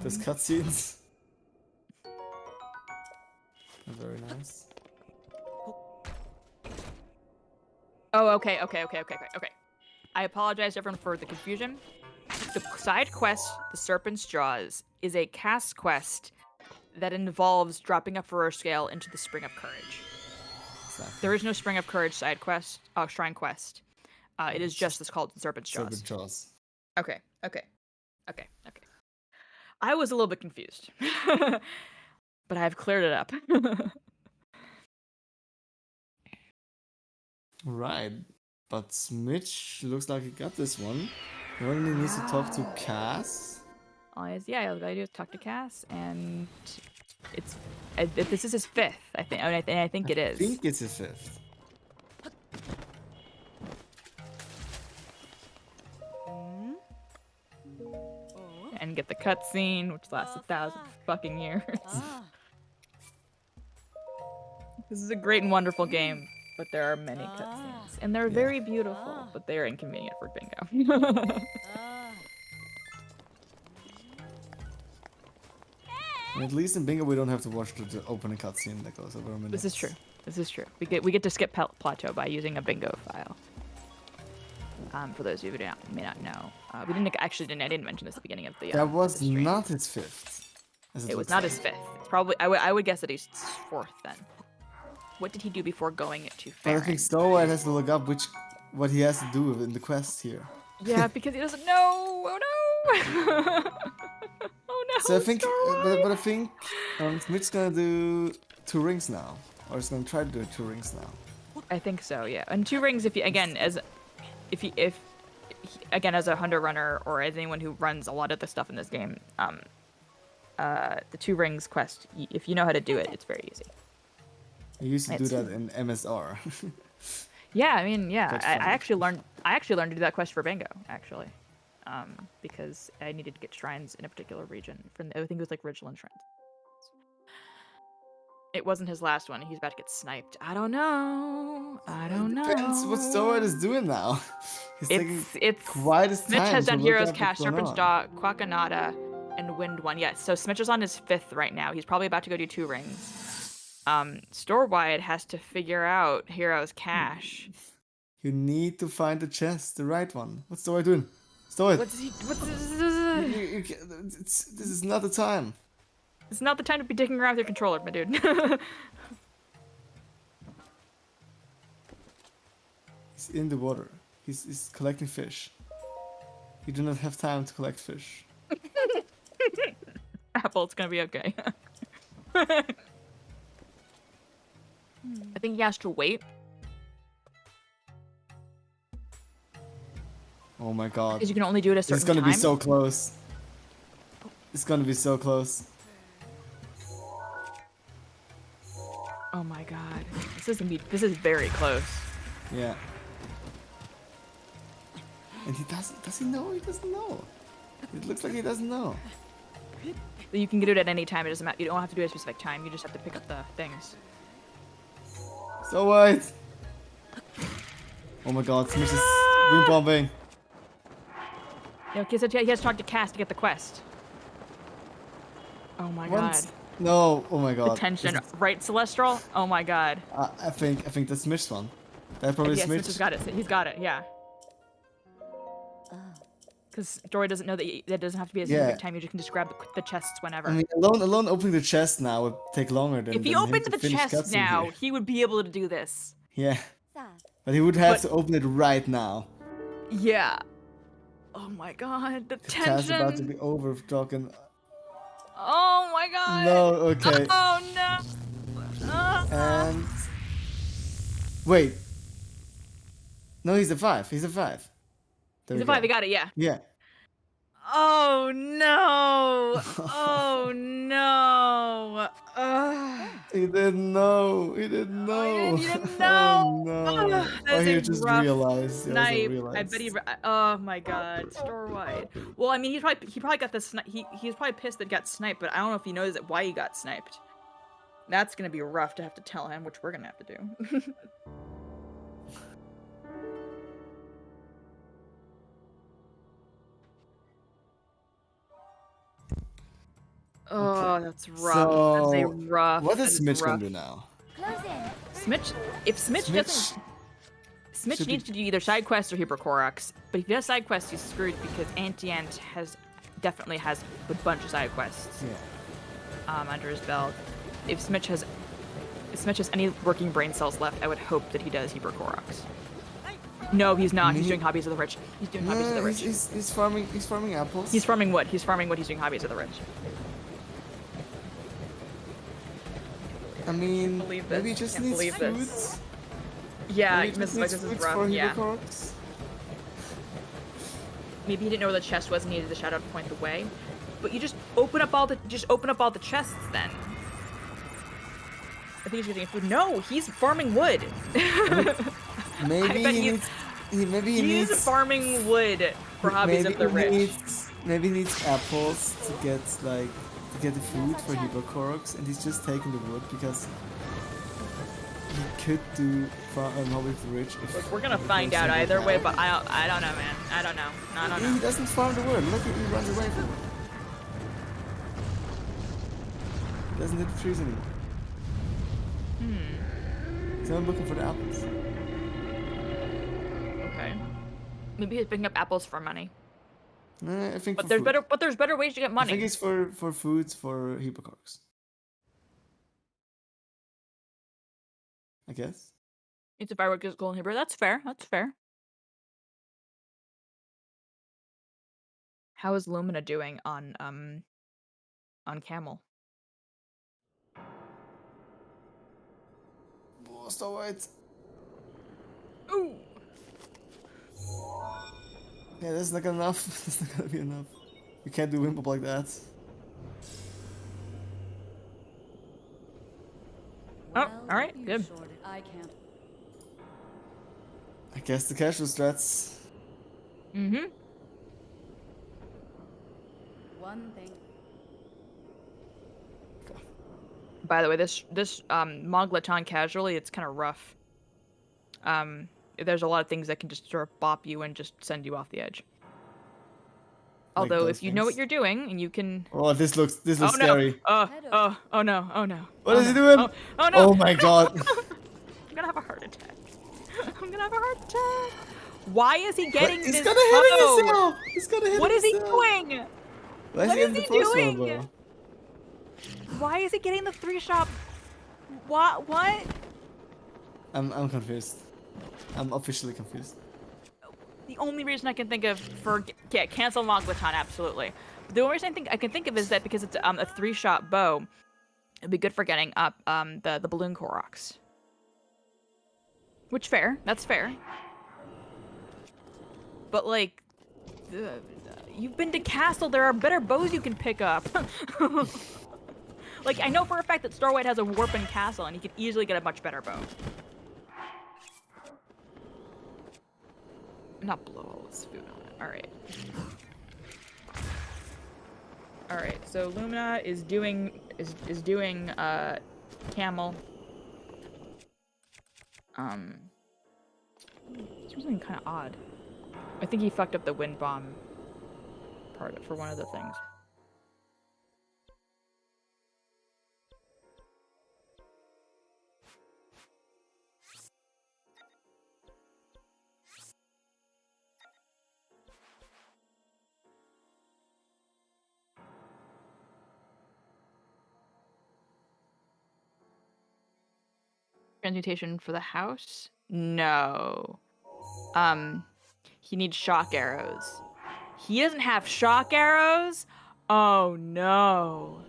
those cutscenes. Very nice.
Oh, okay. I apologize, everyone, for the confusion. The side quest, the Serpent's Jaws, is a cast quest that involves dropping a Feroce scale into the Spring of Courage.
Exactly.
There is no Spring of Courage side quest, shrine quest. It is just this called Serpent's Jaws.
Serpent's Jaws.
Okay. I was a little bit confused, but I've cleared it up.
Right, but Mitch looks like he got this one. He only needs to talk to Cass.
All I gotta do is talk to Cass, and this is his fifth, I think. I think it is.
I think it's his fifth.
And get the cutscene, which lasts 1,000 fucking years. This is a great and wonderful game, but there are many cutscenes, and they're very beautiful, but they are inconvenient for Bingo.
And at least in Bingo, we don't have to watch the opening cutscene that goes over a minute.
This is true. We get to skip Plateau by using a Bingo file. For those of you who may not know, I didn't mention this at the beginning of the.
That was not his fifth.
It was not his fifth. It's probably. I would guess that he's fourth then. What did he do before going to Farron?
I think Starlight has to look up what he has to do in the quest here.
Yeah, because he doesn't know. Oh no! Oh no!
So I think, but I think Smith's gonna do 2 rings now, or he's gonna try to do 2 rings now.
I think so. Yeah, and 2 rings if as a hunter runner or as anyone who runs a lot of the stuff in this game, the 2 rings quest, if you know how to do it, it's very easy.
I used to do that in MSR.
Yeah, I mean, yeah, I actually learned to do that quest for Bingo, actually. because I needed to get shrines in a particular region. I think it was like Ridgeland shrines. It wasn't his last one. He's about to get sniped. I don't know. I don't know.
Depends what Stoic is doing now. He's taking quite his
Smitch
time
has
to
done
look
Hero's
up
Cache,
what's going
Serpent's
on.
Dot, Quackanada, and Wind One. Yes, so Smitch is on his 5th right now. He's probably about to go do 2 rings. Storewide has to figure out Hero's Cache.
You need to find the chest, the right one. What's Stoic doing? Stoic! This is not the time.
It's not the time to be digging around with your controller, my dude.
He's in the water. He's collecting fish. You do not have time to collect fish.
Apple, it's gonna be okay. I think he has to wait.
Oh my god.
Because you can only do it a certain
It's gonna
time.
be so close. It's gonna be so close.
Oh my god. This is very close.
Yeah. And does he know? He doesn't know. It looks like he doesn't know.
You can get it at any time. It doesn't matter. You don't have to do it at a specific time. You just have to pick up the things.
So what? Oh my god, Smitch is wind bombing.
Yeah, he has to talk to Cass to get the quest. Oh my god.
No, oh my god.
The tension. Right, Celestial? Oh my god.
I think that's Smitch's one. That probably
Yes,
Smitch.
Smitch has got it. He's got it, yeah. Because Dory doesn't know that doesn't have to be a specific time. You just can just grab the chests whenever.
I mean, alone opening the chest now would take longer than.
If he opened the chest now, he would be able to do this.
Yeah. But he would have to open it right now.
Yeah. Oh my god, the tension.
Cass about to be over talking.
Oh my god.
No, okay.
Oh no.
And wait. No, he's a 5. He's a 5. There
He's a 5. He got it. Yeah.
Yeah.
Oh no. Oh no.
He didn't know. He didn't know.
He didn't know.
Oh no.
That's
he
a
just
rough
realized.
Snipe. I bet he. Oh my god. Store wide. Well, I mean, he probably got the snipe. He's probably pissed that he got sniped, but I don't know if he knows why he got sniped. That's gonna be rough to have to tell him, which we're gonna have to do. Oh, that's rough.
So,
that's a rough.
What is Smitch
rough.
gonna do now?
Smitch, if Smitch doesn't, Smitch needs to do either side quests or Hypercorox. But if he does side quests, he's screwed because Anti-Ant definitely has a bunch of side quests under his belt. If Smitch has any working brain cells left, I would hope that he does Hypercorox. No, he's not. He's doing Hobbies of the Rich. He's doing Hobbies of the Rich.
He's farming apples.
He's farming wood. He's doing Hobbies of the Rich.
I mean,
Believe
maybe he
this.
just
Can't
needs
believe
food.
this. Yeah,
Maybe he just
Mrs.
needs
This is
food
rough.
for
Yeah.
Hypercorox.
Maybe he didn't know where the chest was and needed the shadow to point the way. But you just open up all the chests then. I think he's getting food. No, he's farming wood.
Maybe he needs
farming wood for Hobbies of the Rich.
Maybe he needs apples to get the food for Hypercorox, and he's just taking the wood because he could do Hobbies of the Rich.
Look, we're gonna find out either way, but I don't know, man. I don't know.
He doesn't farm the wood. Look, he runs away from it. He doesn't hit the trees anymore. He's not looking for the apples.
Okay. Maybe he's picking up apples for money.
I think.
But there's better ways to get money.
I think it's for foods for Hypercorox. I guess.
It's a firework is golden Hebrew. That's fair. That's fair. How is Lumina doing on Camel?
Oh, so white.
Ooh.
Yeah, that's not enough. That's not gonna be enough. You can't do Wimp Up like that.
Oh, alright, good.
I guess the casual strats.
Mm-hmm.
one thing.
By the way, this Moglaton casually, it's kind of rough. There's a lot of things that can just sort of bop you and just send you off the edge.
Like
Although
those
if you know what
things?
you're doing and you can.
Oh, this looks
Oh
scary.
no! Oh no! Oh no!
What is he
no.
doing?
Oh no!
Oh my god.
I'm gonna have a heart attack. I'm gonna have a heart attack. Why is he getting
He's
this
gonna hit
bow?
himself. He's gonna hit
What is he
himself.
doing?
Why is
What
he
is
getting
he
the first one,
doing?
bro?
Why is he getting the 3-shot? What?
I'm confused. I'm officially confused.
The only reason I can think of for cancel Moglaton, absolutely. But the only reason I can think of is that because it's a 3-shot bow, it'd be good for getting up the balloon Koroks. Which fair, that's fair. But like, you've been to Castle. There are better bows you can pick up. Like I know for a fact that Starwhite has a warp in Castle, and he could easily get a much better bow. Not blow all this food on it. Alright. Alright, so Lumina is doing Camel. It's something kind of odd. I think he fucked up the wind bomb part for one of the things. Transmutation for the house? No. He needs shock arrows. He doesn't have shock arrows? Oh no.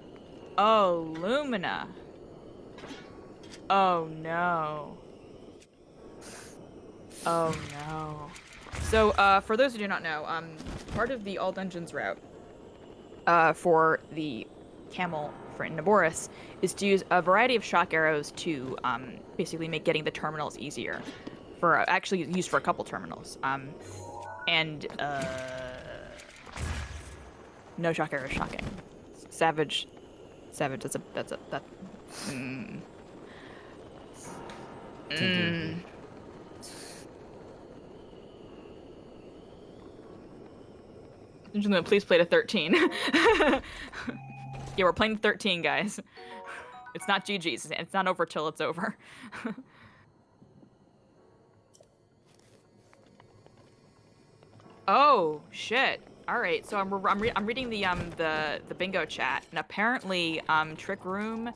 Oh, Lumina. Oh no. Oh no. So, for those who do not know, part of the all dungeons route, for the camel for Naboris is to use a variety of shock arrows to basically make getting the terminals easier. For actually used for a couple terminals. No shock arrows, shocking. Savage. That's a. Please play to 13. Yeah, we're playing 13, guys. It's not GG's. It's not over till it's over. Oh shit! All right, so I'm reading the bingo chat, and apparently Trick Room.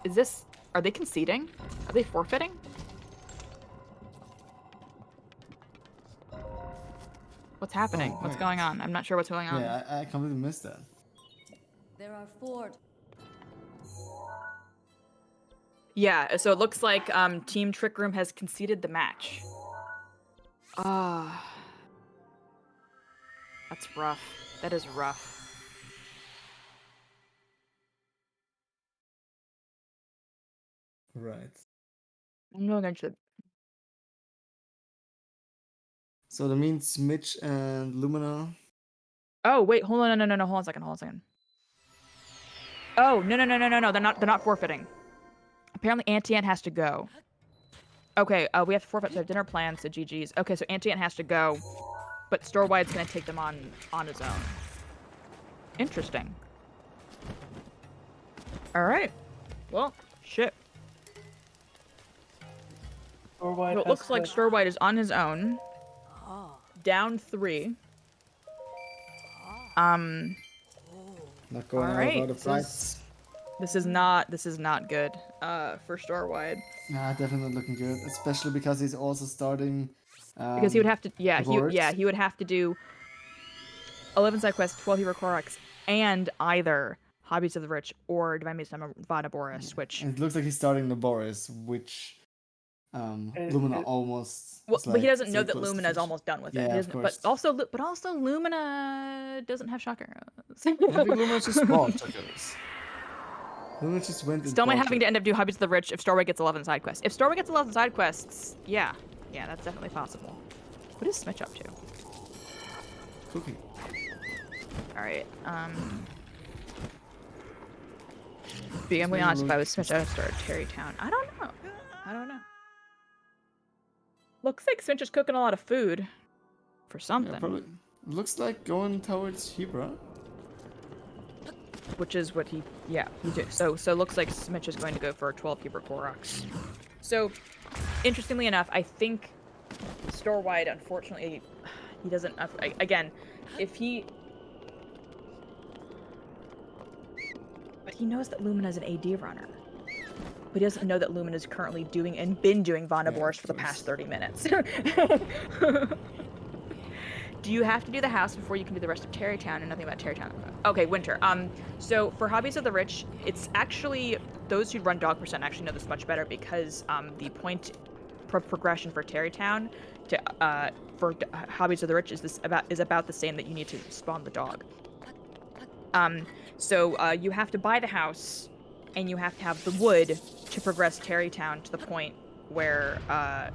Is this? Are they conceding? Are they forfeiting? What's happening?
Oh,
what's
wait.
going on? I'm not sure what's going on.
Yeah, I completely missed that.
There are 4.
Yeah, so it looks like Team Trick Room has conceded the match. Ah. That's rough. That is rough.
Right.
I'm going to.
So that means Mitch and Lumina.
Oh wait, hold on, no, hold on a second. Oh no, they're not forfeiting. Apparently Auntie Ant has to go. Okay, we have to forfeit their dinner plans, so GG's. Okay, so Auntie Ant has to go, but Storwide's gonna take them on his own. Interesting. Alright. Well, shit. So it looks like Storwide is on his own. Down 3.
Not going out without a fight.
This is not good for Storwide.
Nah, definitely not looking good, especially because he's also starting.
Because he would have to,
Awards.
he would have to do 11 side quests, 12 hero Koroks, and either Hobbies of the Rich or Divine Mace Vada Boris, which.
And it looks like he's starting the Boris, which Lumina almost.
Well, but he doesn't know
so
that
close to
Lumina is
finish.
almost done with
Yeah,
it. He
of
doesn't-
course.
but also Lumina doesn't have shock arrows.
I think Lumina just bought checkers. Lumina just went. and
Still might
bought
having to end up doing Hobbies of the Rich if Starway gets 11 side quests. If Starway gets 11 side quests, yeah, that's definitely possible. What is Smitch up to?
Cooking.
All right. Being honest, if I was Switch, I would start Terrytown. I don't know. Looks like Switch is cooking a lot of food for something.
Yeah, probably. Looks like going towards Hebra.
Which is what he did. So it looks like Smitch is going to go for 12 Hebra Koroks. So, interestingly enough, I think store-wide, unfortunately, he doesn't. Again, but he knows that Lumina's an AD runner. But he doesn't know that Lumina's currently doing and been doing Vonneborst for the past 30 minutes. Do you have to do the house before you can do the rest of Terrytown and nothing about Terrytown? Okay, Winter. So for Hobbies of the Rich, it's actually, those who run Dog Percent actually know this much better because the point progression for Terrytown for Hobbies of the Rich is about the same, that you need to spawn the dog. So you have to buy the house and you have to have the wood to progress Terrytown to the point where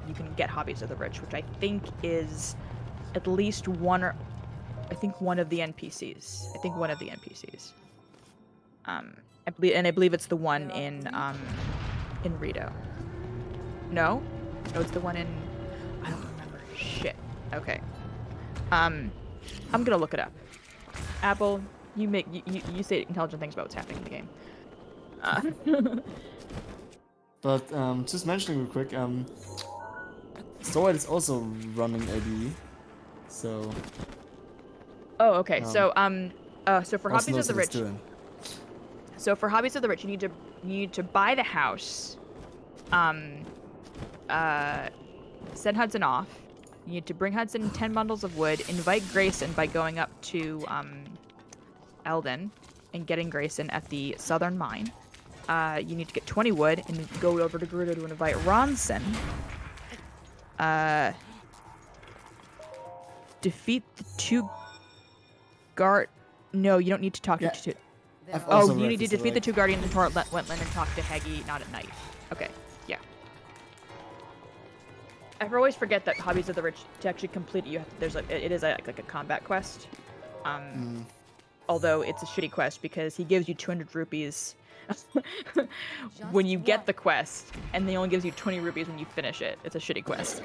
you can get Hobbies of the Rich, which I think is at least one of the NPCs. I believe it's the one in Rito. No, it's the one in. I don't remember. Shit. Okay. I'm gonna look it up. Apple, you say intelligent things about what's happening in the game.
But just mentioning real quick, Sword is also running AD. So.
Oh, okay. So for Hobbies of the Rich. So for Hobbies of the Rich, you need to buy the house. Send Hudson off. You need to bring Hudson 10 bundles of wood. Invite Grayson by going up to Eldon and getting Grayson at the southern mine. You need to get 20 wood and go over to Gerudo to invite Ronson. Defeat the two guard. No, you don't need to talk to two. Oh, you need to defeat the two guardians in Wetland and talk to Heggy, not at night. Okay, yeah. I always forget that Hobbies of the Rich, to actually complete it, it is like a combat quest. Although it's a shitty quest because he gives you 200 rupees when you get the quest, and he only gives you 20 rupees when you finish it. It's a shitty quest.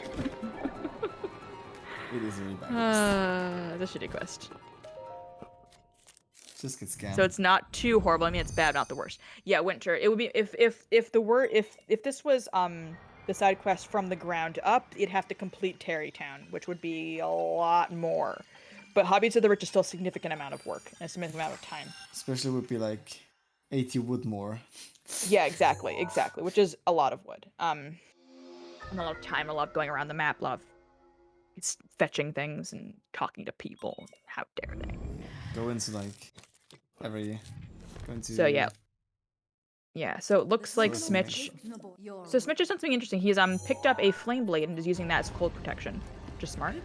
It is a really bad
it's a shitty quest.
Just get scammed.
So it's not too horrible. I mean, it's bad, not the worst. Yeah, Winter. It would be if this was the side quest from the ground up, you'd have to complete Terrytown, which would be a lot more. But Hobbies of the Rich is still a significant amount of work and a significant amount of time.
Especially would be like 80 wood more.
Yeah, exactly, which is a lot of wood. And a lot of time, a lot of going around the map, a lot of fetching things and talking to people. How dare they?
Go into like every.
So yeah. Yeah, so it looks like Smitch. So Smitch has done something interesting. He's picked up a flame blade and is using that as cold protection, which is smart.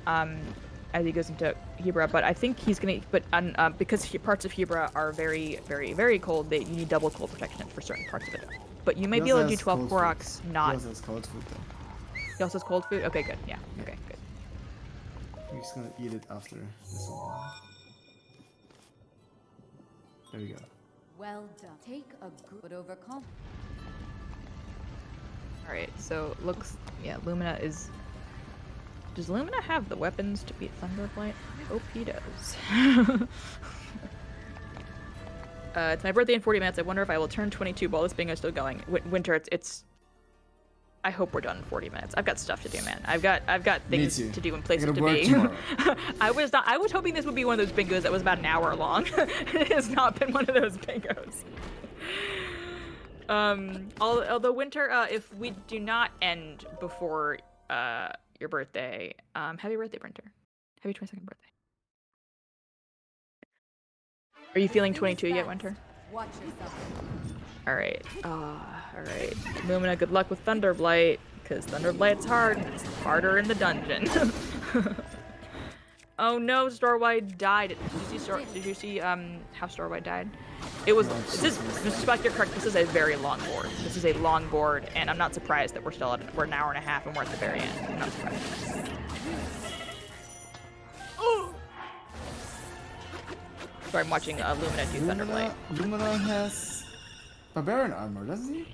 As he goes into Hebra, but I think he's gonna. But because parts of Hebra are very, very, very cold, you need double cold protection for certain parts of it. But you may be able to do 12 Koroks, not.
He also has cold food though.
He also has cold food. Okay, good. Yeah. Okay, good.
We're just gonna eat it after this one. There we go.
Well done. Take a good overcome.
All right. So looks. Yeah, Lumina is. Does Lumina have the weapons to beat Thunderblight? I hope he does. It's my birthday in 40 minutes. I wonder if I will turn 22 while this bingo is still going. Winter, it's. I hope we're done in 40 minutes. I've got stuff to do, man. I've got things to do and places to be. I was hoping this would be one of those bingos that was about an hour long. It has not been one of those bingos. Although Winter, if we do not end before your birthday, happy birthday, Winter. Happy 22nd birthday. Are you feeling 22 yet, Winter?
Watch yourself.
All right. All right. Lumina, good luck with Thunderblight, because Thunderblight's hard. And it's harder in the dungeon. Oh no, Storwide died. Did you see how Storwide died? It was. Suspect you're correct. This is a very long board. This is a long board, and I'm not surprised that we're an hour and a half and we're at the very end. I'm not surprised. Sorry, I'm watching Lumina do Thunderblight.
Lumina has barbarian armor, doesn't he?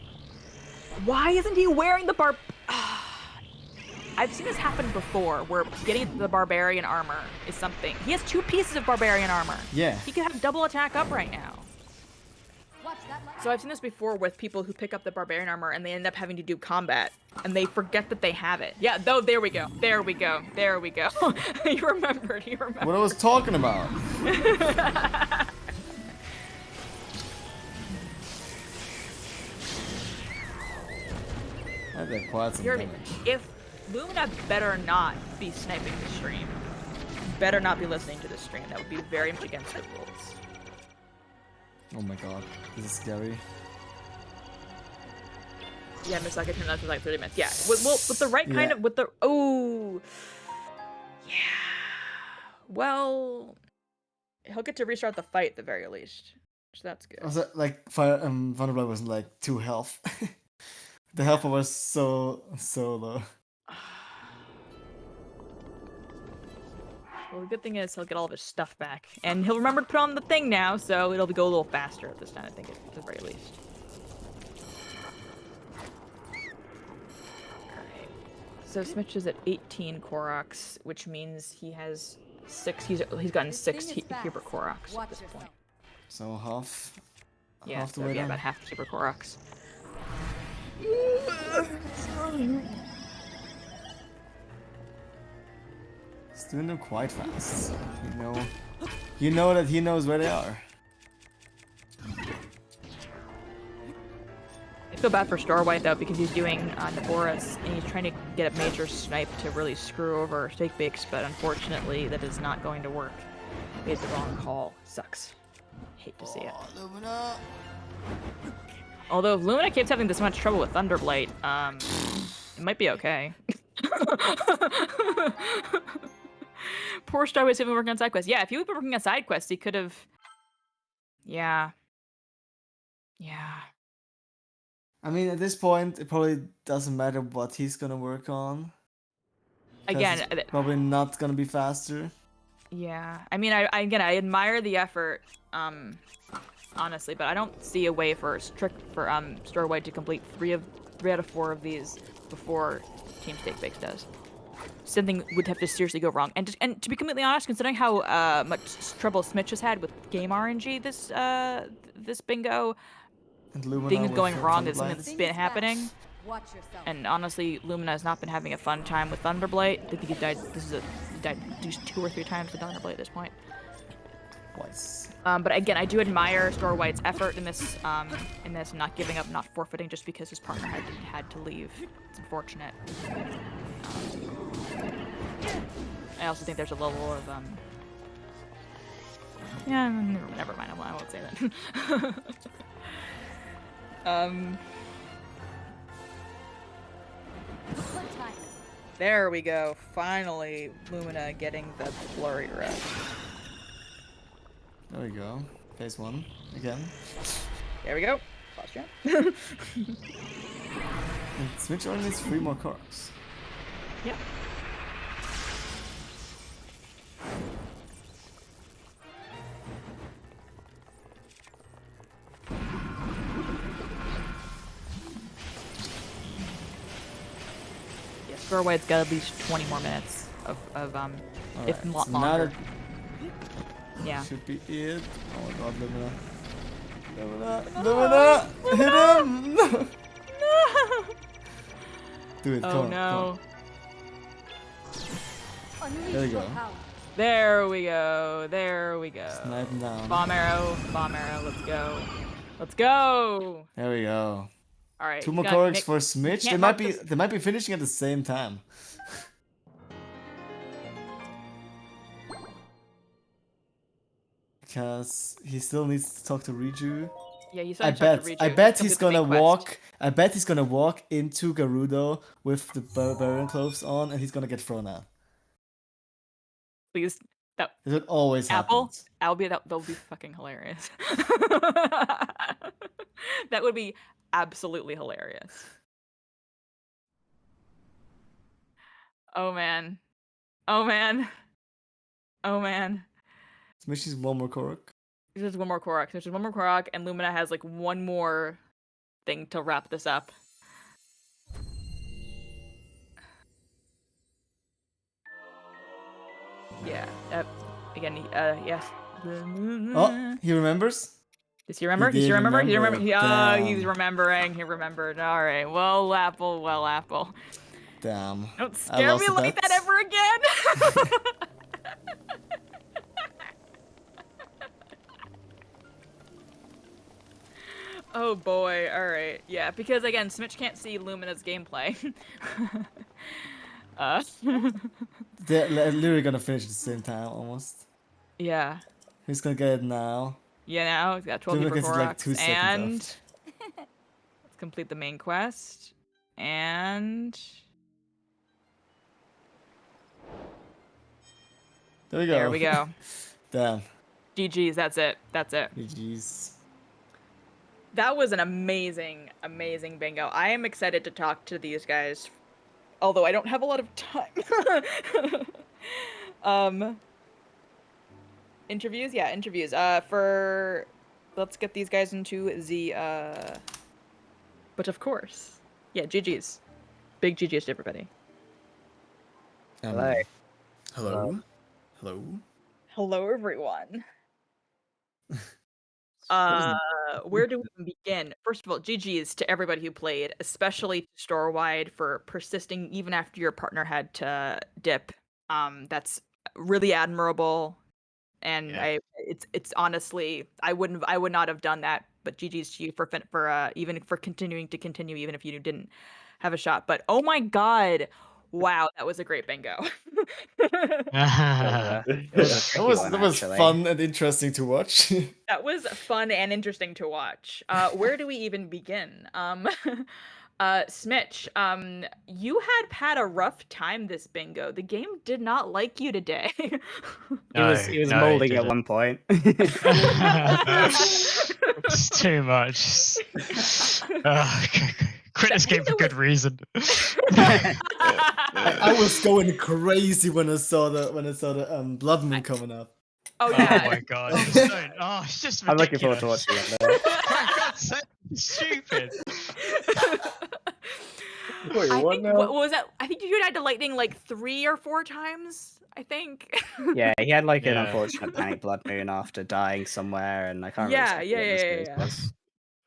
Why isn't he wearing the I've seen this happen before, where getting the barbarian armor is something. He has 2 pieces of barbarian armor.
Yeah.
He could have double attack up right now. So I've seen this before with people who pick up the barbarian armor and they end up having to do combat, and they forget that they have it. Yeah, though, there we go. There we go. There we go. You remembered. You remembered.
What I was talking about. I did quite some damage.
If Lumina better not be sniping the stream, better not be listening to the stream. That would be very much against the rules.
Oh my god, this is scary.
Yeah, Miss Saka turned that for like 30 minutes. Yeah, with the right kind of, with the, oh, yeah. Well, he'll get to restart the fight at the very least, so that's good.
Also, like, Thunderblight wasn't like 2 health. The health was so low.
Well, the good thing is he'll get all of his stuff back, and he'll remember to put on the thing now, so it'll go a little faster at this time, I think, at the very least. Alright. So Smitch is at 18 Koroks, which means he has 6. He's gotten 6 Hubert Koroks at this point.
So half.
Yeah,
half the
so
way
yeah,
down.
about half Hubert Koroks.
He's doing them quite fast. You know that he knows where they are.
I feel bad for Starwhite though, because he's doing Naboris, and he's trying to get a major snipe to really screw over Steak Bakes, but unfortunately that is not going to work. Made the wrong call. Sucks. Hate to see it.
Lumina.
Although if Lumina keeps having this much trouble with Thunderblight, it might be okay. Poor Starwhite's even working on side quests. Yeah, if he would be working on side quests, he could have. Yeah. Yeah.
I mean, at this point, it probably doesn't matter what he's gonna work on.
Again,
It's probably not gonna be faster.
yeah. I mean, I admire the effort, honestly, but I don't see a way for Starwhite to complete 3 out of 4 of these before Team Steak Bakes does. Something would have to seriously go wrong. And to be completely honest, considering how much trouble Smitch has had with game RNG this bingo,
And Lumina
things
with
going wrong is
Thunderblight.
something that's been happening.
Watch yourself.
And honestly, Lumina has not been having a fun time with Thunderblight. I think he died. He died 2 or 3 times with Thunderblight at this point.
Twice.
But again, I do admire Starwhite's effort in this, not giving up, not forfeiting, just because his partner had to leave. It's unfortunate. I also think there's a level of yeah, never mind. I won't say that. There we go. Finally, Lumina getting the flurry rush.
There we go. Phase 1 again.
There we go. Posture.
And Switch only needs 3 more cards.
Yep. Yes, Starwhite's got at least 20 more minutes of if not
so
longer.
That
Yeah.
should be it. Oh my god, Lumina. Lumina! Hit him! No! Do it, come
Oh
on,
no.
come on. There you go.
There we go. There we go.
Snipe him down.
Bomb arrow. Bomb arrow. Let's go. Let's go.
There we go.
All right.
2
you
more
got
Koroks
Nick-
for Smitch.
can't mark this-
They might be finishing at the same time. Because he still needs to talk to Riju.
Yeah, you
I
said talk to
bet
Riju.
he's
Complete the
gonna
main quest.
walk. I bet he's gonna walk into Gerudo with the barbarian clothes on, and he's gonna get thrown out.
Please. That
It always
Apple.
happens.
That would be fucking hilarious. That would be absolutely hilarious. Oh man. Oh man. Oh man.
Smitch is 1 more Korok.
There's one more Korok. There's one more Korok, and Lumina has like one more thing to wrap this up. Yeah. Again, yes.
Oh, he remembers?
Does he remember? Does he
did
remember? He remember.
remember.
He's
Damn.
remembering. He remembered. All right. Well, Apple. Well, Apple.
Damn.
Don't
I
scare
lost
me
the
like
bet.
that ever again. Oh boy. All right. Yeah. Because again, Smitch can't see Lumina's gameplay.
They're literally gonna finish at the same time almost.
Yeah.
Who's gonna get it now?
Yeah. Now he's got 12
Lumina
for
gets like
Koroks,
2 seconds
and
left.
let's complete the main quest. And
There we go.
there we go.
Damn.
GG's. That's it. That's it.
GG's.
That was an amazing, amazing bingo. I am excited to talk to these guys, although I don't have a lot of time. Interviews? Yeah, interviews. Let's get these guys into the, but of course. Yeah, GG's. Big GG's to everybody.
Hello.
Hello? Hello?
Hello, everyone.
was
Where do we begin? First of all, GG's to everybody who played, especially to Storewide for persisting even after your partner had to dip. That's really admirable, and
Yeah.
it's honestly I would not have done that. But GG's to you for even for continuing to continue even if you didn't have a shot. But oh my god, wow, that was a great bingo.
It was a tricky one,
that was
actually.
fun and interesting to watch.
That was fun and interesting to watch. Where do we even begin? Smitch, you had a rough time this bingo. The game did not like you today.
He was molding at one point.
It's too much. Quit this game for good reason.
I was going crazy when I saw the Blood Moon coming up.
Oh
Oh
yeah.
my god. It's just
I'm looking
ridiculous.
forward to watching it. Though.
For God's sake, it's stupid.
Wait,
I
what
think
now?
what was that? I think you died to lightning like 3 or 4 times. I think.
Yeah, he had like an
Yeah.
unfortunate panic blood moon after dying somewhere, and I can't
Yeah,
remember.
yeah,
exactly
yeah,
what
yeah,
this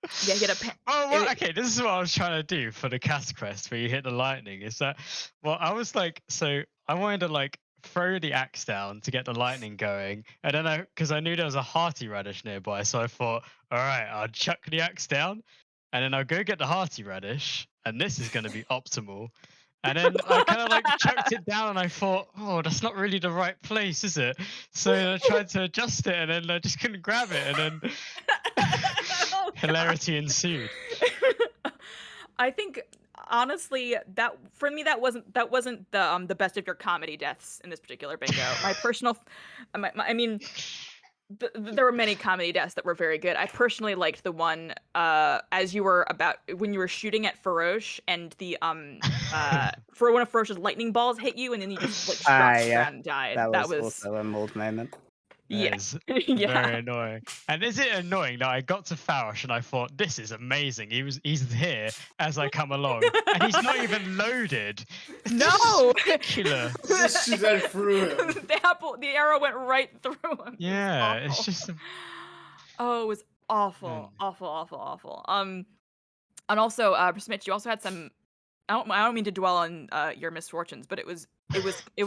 was.
Yeah, he had a
Oh, well, okay, this is what I was trying to do for the cast quest where you hit the lightning. Is that, well, I was like, so I wanted to like throw the axe down to get the lightning going, and then because I knew there was a hearty radish nearby, so I thought, all right, I'll chuck the axe down, and then I'll go get the hearty radish, and this is going to be optimal. And then I kind of like chucked it down, and I thought, oh, that's not really the right place, is it? So I tried to adjust it, and then I just couldn't grab it, and then hilarity ensued.
I think honestly that for me that wasn't the best of your comedy deaths in this particular bingo. My personal, I mean, there were many comedy deaths that were very good. I personally liked the one as you were when you were shooting at Faroche and the for one of Faroche's lightning balls hit you and then you just like struck the
yeah.
ground and died.
That was also a mold moment.
Yeah.
It's
Yeah.
very annoying. And is it annoying that I got to Farosh and I thought, this is amazing. He's here as I come along, and he's not even loaded. It's
No!
just ridiculous.
Just shoot right through him.
The arrow went right through him.
Yeah,
It was
it's
awful.
just.
Oh, it was awful, awful. And also, Smith, you also had some. I don't mean to dwell on your misfortunes, but it was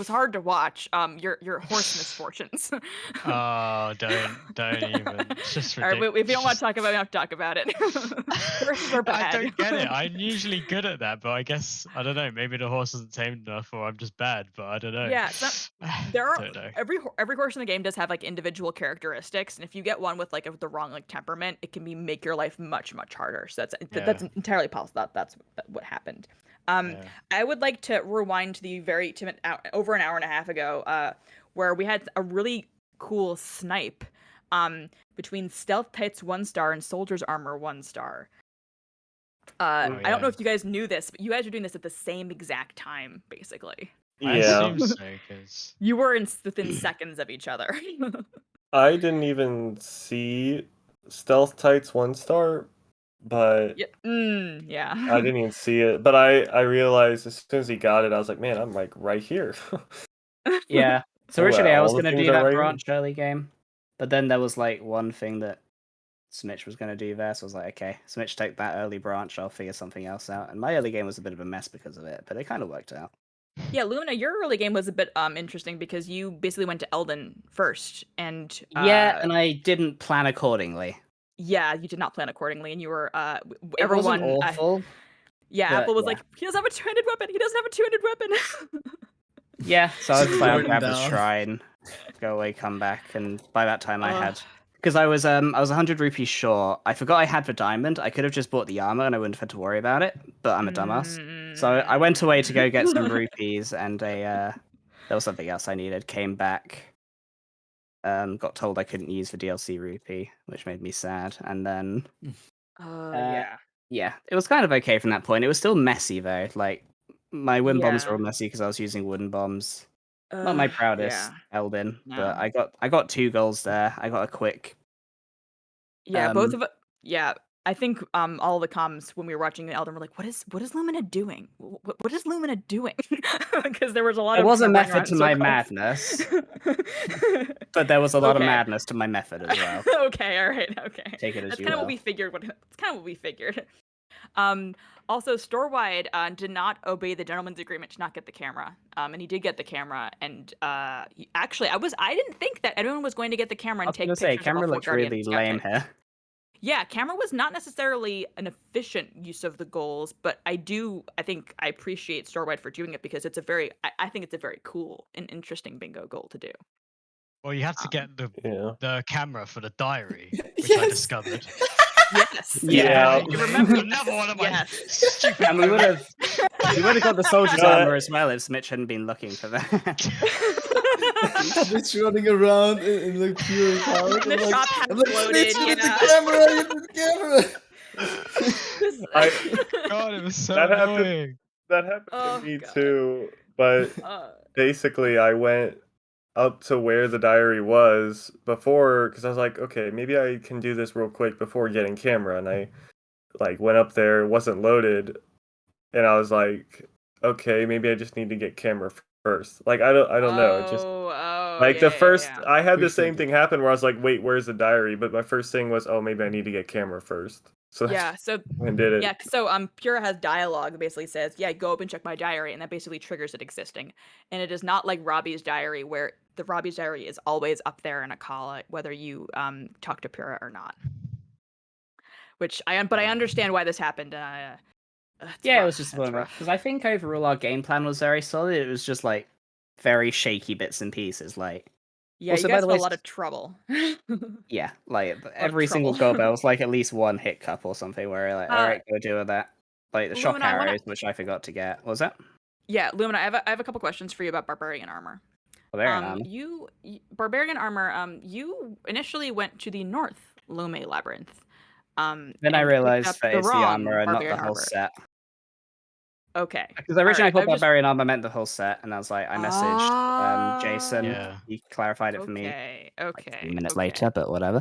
hard to watch. Your horse misfortunes.
Oh, don't even. It's just
All right,
ridiculous.
if you don't want to talk about it, we don't have to talk about it. Horses are bad.
I don't get it. I'm usually good at that, but I guess I don't know. Maybe the horse isn't tamed enough, or I'm just bad. But I don't know.
Yeah, there are
Don't know.
every horse in the game does have like individual characteristics, and if you get one with like the wrong like temperament, it can make your life much harder. So that's entirely possible. That's what happened.
Yeah.
I would like to rewind to over an hour and a half ago, where we had a really cool snipe between Stealth Tights 1-star and Soldier's Armor 1-star. I don't know if you guys knew this, but you guys were doing this at the same exact time, basically.
I assume so, because
You were within seconds of each other.
I didn't even see Stealth Tights 1-star, but
Yeah. Yeah.
I didn't even see it. But I realized as soon as he got it, I was like, man, I'm like right here.
Yeah. So
I'm like,
originally I was
all the
gonna
things
do
are
that
right here.
branch early game, but then there was like one thing that Smitch was gonna do there, so I was like, okay, Smitch take that early branch, I'll figure something else out. And my early game was a bit of a mess because of it, but it kind of worked out.
Yeah, Luna, your early game was a bit interesting because you basically went to Elden first, and
Yeah, and I didn't plan accordingly.
yeah, you did not plan accordingly, and you were
It wasn't
everyone.
awful.
Yeah,
but
Apple was
yeah.
like, he doesn't have a two-handed weapon. He doesn't have a two-handed weapon.
Yeah, so I was just like, I'll grab the
Down.
shrine, go away, come back, and by that time I
Ugh.
had, because I was 100 rupees short. I forgot I had the diamond. I could have just bought the armor and I wouldn't have had to worry about it. But I'm a dumbass, so I went away to go get some rupees, and there was something else I needed. Came back, got told I couldn't use the DLC rupee, which made me sad, and then
Yeah.
yeah, it was kind of okay from that point. It was still messy though. Like my wind bombs were
Yeah.
all messy because I was using wooden bombs. Not my proudest
Yeah.
Elden, but
No.
I got 2 goals there. I got a quick.
Yeah, both
Um,
of yeah. I think all the comms when we were watching the Elden were like, what is Lumina doing? What is Lumina doing? Because there was a lot
there
of
was a
running
method
around
to
in
my
circles.
madness, but there was a lot of
Okay.
madness to my method as well.
Okay, all right, okay.
Take it as
That's
you
kind of what
will.
we figured. It's kind of what we figured. Also, Storewide did not obey the gentleman's agreement to not get the camera, and he did get the camera. And actually, I didn't think that everyone was going to get the camera
I
and
was
take
gonna say,
pictures of a
camera
full
looks
Guardian
really
scout
lame
type.
here.
Yeah, camera was not necessarily an efficient use of the goals, but I think I appreciate Storewide for doing it because it's I think it's a very cool and interesting bingo goal to do.
Well, you had to get
Yeah.
the camera for the diary, which I
Yes.
discovered.
Yes.
Yeah.
You remember
Another one of my
Yes.
stupid.
And we would have got the soldier's
No,
armor as well if Smitch hadn't been looking for that.
Just running around in like pure power.
And the shop had
I'm like,
exploded,
Snitch, get
yeah.
the camera, get the camera.
God, it was so
That happened.
annoying.
That happened
Oh,
to me
God.
too, but
Uh,
basically I went up to where the diary was before because I was like, okay, maybe I can do this real quick before getting camera, and I like went up there, it wasn't loaded, and I was like, okay, maybe I just need to get camera first. Like I don't know, it just like the first
yeah.
I had the
Appreciate
same
it.
thing happen where I was like, wait, where's the diary? But my first thing was, oh, maybe I need to get camera first. So
Yeah, so
I did it.
yeah, so Pura has dialogue that basically says, "Yeah, go up and check my diary," and that basically triggers it existing. And it is not like Robbie's diary, where the Robbie's diary is always up there in a call, whether you talk to Pura or not. But I understand why this happened. It's
Yeah, it
rough.
was just
It's
one
rough.
because I think overall our game plan was very solid. It was just like very shaky bits and pieces. Like
Yeah,
also,
you
by
guys
the
had
way,
a lot of trouble.
yeah, like every single
trouble.
goal there was like at least one hiccup or something where you're like, all right, go deal with that. Like the shock
Lumina, I wanna-
arrows, which I forgot to get. What was that?
Yeah, Lumina, I have a couple questions for you about Barbarian Armor.
Barbarian armor.
Barbarian Armor, you initially went to the North Lume Labyrinth.
Then
and
I
picked up
realized that it's the
wrong
armor and not the
Barbarian
whole
Armor.
set.
Okay.
Because originally I
Alright,
thought
I was just-
Barbarian armor meant the whole set, and I was like, I messaged Jason.
Yeah.
He clarified it for me.
Okay.
Like 3 minutes
okay.
later, but whatever.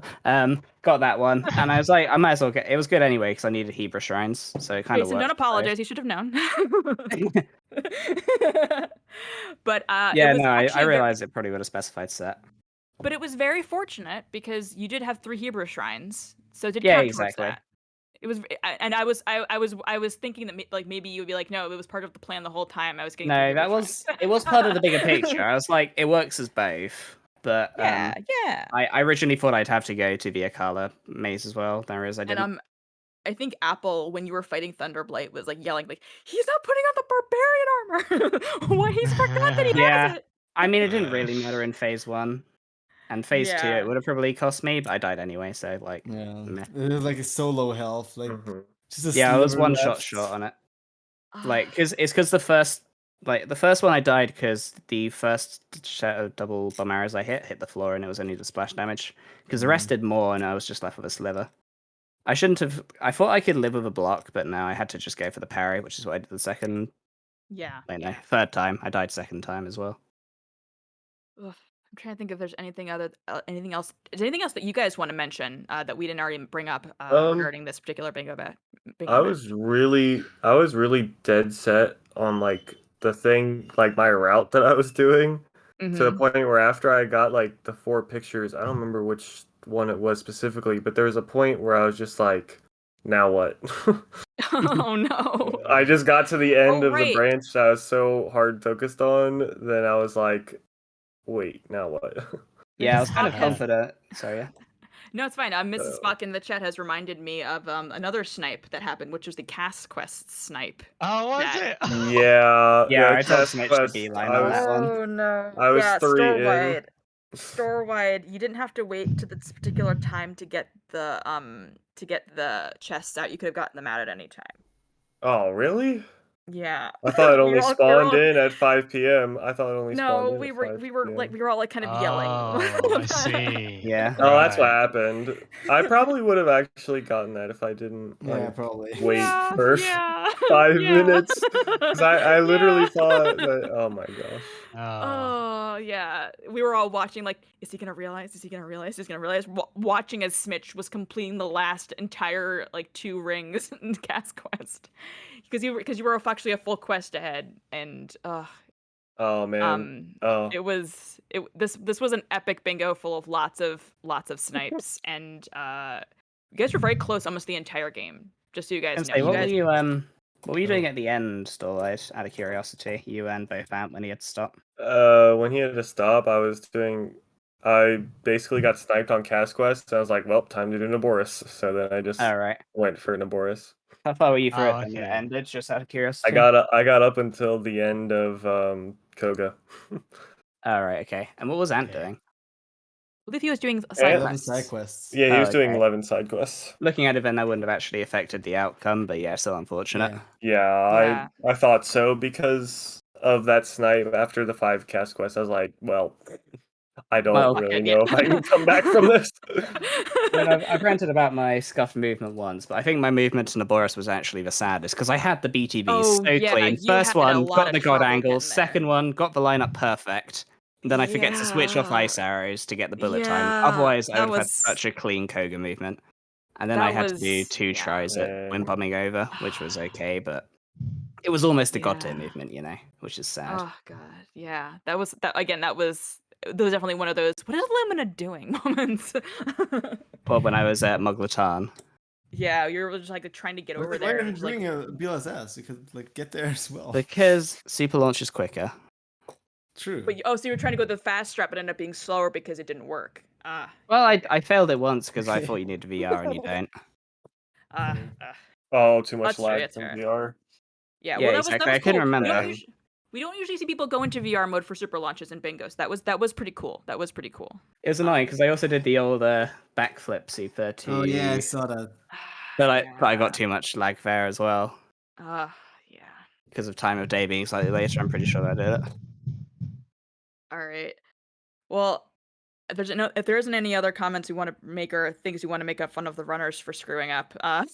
Got that one, and I was like, I might as well get. It was good anyway because I needed Hebrew shrines, so it kind of
Jason,
worked.
don't apologize. You should have known. But
Yeah,
it was
no, I
actually
realized it probably would have specified set.
but it was very fortunate because you did have 3 Hebrew shrines, so it did
Yeah,
count
exactly.
towards that. It was, and I was thinking that like maybe you would be like, no, it was part of the plan the whole time. I was getting 3
No,
Hebrew
that was
shrines."
it was part of the bigger picture. I was like, it works as both, but
yeah.
I originally thought I'd have to go to the Akala maze as well. Then I realized I didn't.
And I think Apple, when you were fighting Thunderblight, was like yelling like, "He's not putting on the barbarian armor. Why he's forgot that he
Yeah.
has it."
I mean, it didn't really matter in phase 1. And phase 2,
Yeah.
it would have probably cost me, but I died anyway, so like,
Yeah,
meh.
it was like a so low health, like just a
Yeah, I was
sliver
one shot
left.
short on it. Like, because the first one I died because the first set of double bomb arrows I hit the floor, and it was only the splash damage. Because the rest did more, and I was just left with a sliver. I shouldn't have. I thought I could live with a block, but no, I had to just go for the parry, which is what I did the second.
Yeah.
Wait, no, third time. I died second time as well.
Ugh. I'm trying to think if there's anything else. Is there anything else that you guys want to mention that we didn't already bring up regarding this particular bingo bet?
I was really dead set on like the thing, like my route that I was doing, to the point where after I got like the 4 pictures, I don't remember which one it was specifically, but there was a point where I was just like, now what?
Oh no!
I just got to the end of the
right.
branch that I was so hard focused on, then I was like, wait, now what?
Yeah, I was
Mrs.
kind of
Spock has-
confident. Sorry, yeah.
No, it's fine. Mrs. Spock in the chat has reminded me of another snipe that happened, which was the Cast Quest snipe.
Oh, was
that-
it?
Yeah,
Yeah, I told
Cast
Smith to
Quest,
beeline
I
on
was,
that one.
Oh no!
I was
yeah,
3 in.
store-wide. Store-wide, you didn't have to wait to this particular time to get the chests out. You could have gotten them out at any time.
Oh, really?
Yeah.
I thought it
We
only
were all-
spawned in at 5 p.m. I thought it only
No,
spawned in
we
at
were
5
we were
p.m.
like we were all like kind of yelling.
Oh, I see.
Yeah.
Oh, that's what
Right.
happened. I probably would have actually gotten that if I didn't
Yeah,
like
probably.
wait
yeah,
for
yeah,
5
yeah.
minutes. Because I literally
Yeah.
thought that, oh my gosh.
Oh.
Oh yeah, we were all watching. Like, is he gonna realize? Is he gonna realize? Is he gonna realize? Watching as Smitch was completing the last entire like 2 rings in Cast Quest, because you were actually a full quest ahead, and
Oh man. Oh.
this was an epic bingo full of lots of snipes, and you guys were very close almost the entire game. Just so you guys know,
What were you doing at the end, Storlight, out of curiosity? You and both Ant when he had to stop.
When he had to stop, I basically got sniped on Cast Quest, and I was like, well, time to do Naboris. So then I just
Alright.
went for Naboris.
How far were you through
Oh,
it when it
okay.
ended, just out of curiosity?
I got up until the end of Koga.
Alright, okay. And what was Ant
Okay.
doing?
I believe he was doing
Yeah,
side
11
quests.
side quests.
Yeah, he was doing
okay.
11 side quests.
Looking at it, then that wouldn't have actually affected the outcome, but yeah, still unfortunate.
Yeah.
Yeah.
I thought so because of that snipe after the 5 cast quests. I was like, well, I don't
Well,
really
yeah.
know if I can come back from this.
I mean, I've ranted about my scuffed movement once, but I think my movement to Naboris was actually the saddest because I had the BTVs
Oh,
so
yeah,
clean.
you
First
had a
one,
lot
got
of
the god
trouble
angle.
getting there.
Second one, got the lineup perfect. And then I forget to switch off
Yeah.
ice arrows to get the bullet time.
Yeah,
Otherwise, I
that
would have had
was-
such a clean Koga movement. And then
That
I had to do
was-
2
yeah.
tries at
Yeah.
wind bombing over, which was okay, but it was almost a god tier
Yeah.
movement, you know, which is sad.
Oh god, yeah. That was definitely one of those "what is Lumina doing" moments.
Or when I was at Muglatan.
Yeah, you were just like trying to get over there.
Why are
and
you
just, like,
doing a BLSS? You could like get there as well.
Because super launch is quicker.
True.
but you were trying to go the fast strat, but ended up being slower because it didn't work.
Well, I failed it once because I thought you needed VR and you don't.
Oh, too much
That's true,
lag
that's
from
fair.
VR.
Yeah,
Yeah,
well, that was
exactly, I
cool.
couldn't remember.
We don't usually see people go into VR mode for super launches and bingos. That was pretty cool. That was pretty cool.
It was annoying because I also did the old backflip super to.
Oh yeah, I saw that.
But I got too much lag there as well
Yeah.
because of time of day being slightly later. I'm pretty sure I did it.
All right. Well, if there isn't any other comments you want to make or things you want to make up fun of the runners for screwing up,
Well,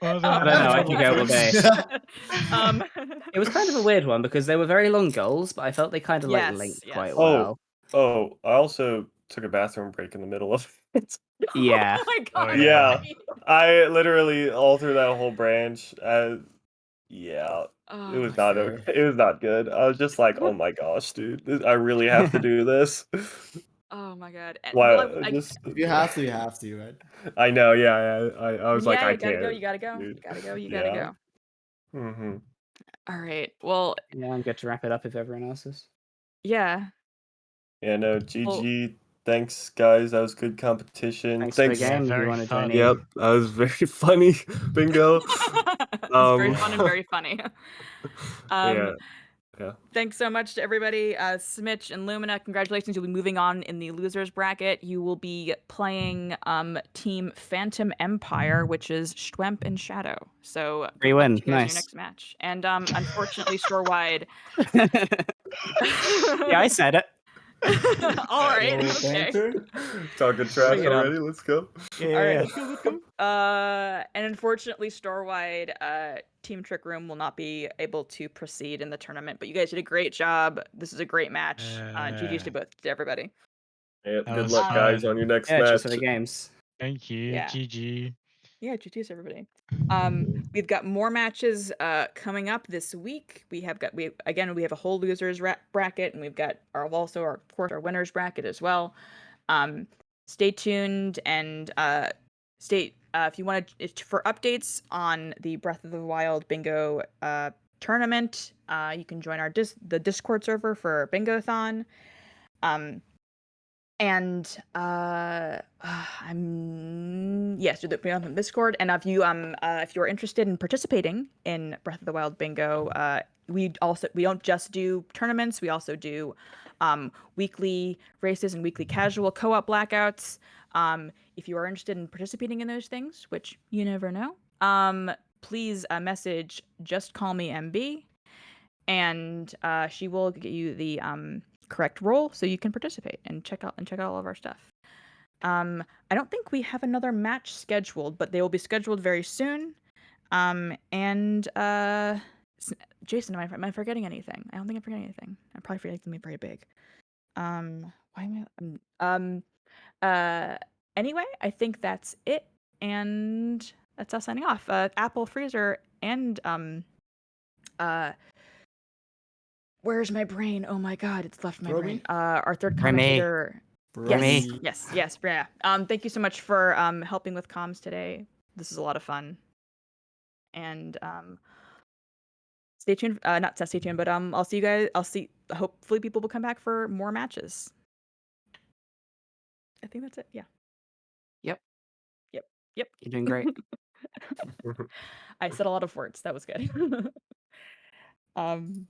I don't know, I can go all day. It was kind of a weird one because they were very long goals, but I felt they kind of like
Yes,
linked
yes.
quite well.
Oh, I also took a bathroom break in the middle of it.
Yeah.
Oh my god.
Oh,
yeah. I literally all through that whole branch. Yeah,
Oh,
it was
my
not
fair.
okay. It was not good. I was just like, oh my gosh, dude, I really have to do this.
oh my god.
Why?
Well,
Just
If you have to, you have to, right?
I know. Yeah. I was like,
yeah,
I
you gotta
can't.
go. You gotta go.
dude.
You gotta go. You gotta
Yeah.
go.
Mm-hmm.
All right. Well,
Yeah, I'm good to wrap it up if everyone else is.
yeah.
Yeah. No. GG. Thanks, guys. That was good competition.
Thanks for the game. If
Very
you want to join
fun.
in.
Yep. That was very funny. Bingo.
It's very fun and very funny.
Yeah.
Thanks so much to everybody. Smitch and Lumina, congratulations. You'll be moving on in the losers bracket. You will be playing Team Phantom Empire, which is Schwemp and Shadow. So
Free win.
you guys in your
Nice.
next match. And unfortunately, store-wide.
Yeah, I said it.
All right.
Little
Okay.
banter.
Talking trash
Bring it on.
already. Let's go.
Yeah,
All right,
yeah.
let's go. Let's go. And unfortunately, store-wide, Team Trick Room will not be able to proceed in the tournament. But you guys did a great job. This is a great match. GG's to everybody.
Yeah,
That
good
was
luck, guys,
fun.
on your next
Yeah,
match.
just for the games.
Thank you.
Yeah.
GG.
Yeah, GG's everybody. We've got more matches coming up this week. We have a whole losers bracket, and we've got our winners bracket as well. Stay tuned and if you want for updates on the Breath of the Wild Bingo tournament, you can join the Discord server for Bingothon. And do the on Discord. And if you're interested in participating in Breath of the Wild Bingo, we don't just do tournaments. We also do weekly races and weekly casual co-op blackouts. If you are interested in participating in those things, which you never know, please message Just Call Me MB, and she will get you the correct role so you can participate and check out all of our stuff. I don't think we have another match scheduled, but they will be scheduled very soon. And Jason, am I forgetting anything? I don't think I'm forgetting anything. I'm probably forgetting something very big. Anyway, I think that's it, and that's us signing off. Apple Freezer and where's my brain? Oh my god, it's left my brain. Our third commentator. Yes, yeah. Thank you so much for helping with comms today. This is a lot of fun. And stay tuned. Not stay tuned, but I'll see you guys. Hopefully, people will come back for more matches. I think that's it. Yeah. Yep.
You're doing great.
I said a lot of words. That was good. Okay.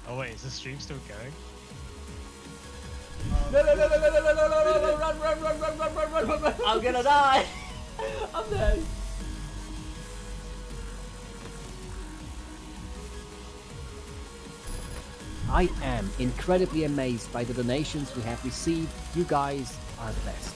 Oh wait, is the stream still going?
Run! I'm gonna die! I'm dead!
I am incredibly amazed by the donations we have received. You guys are the best.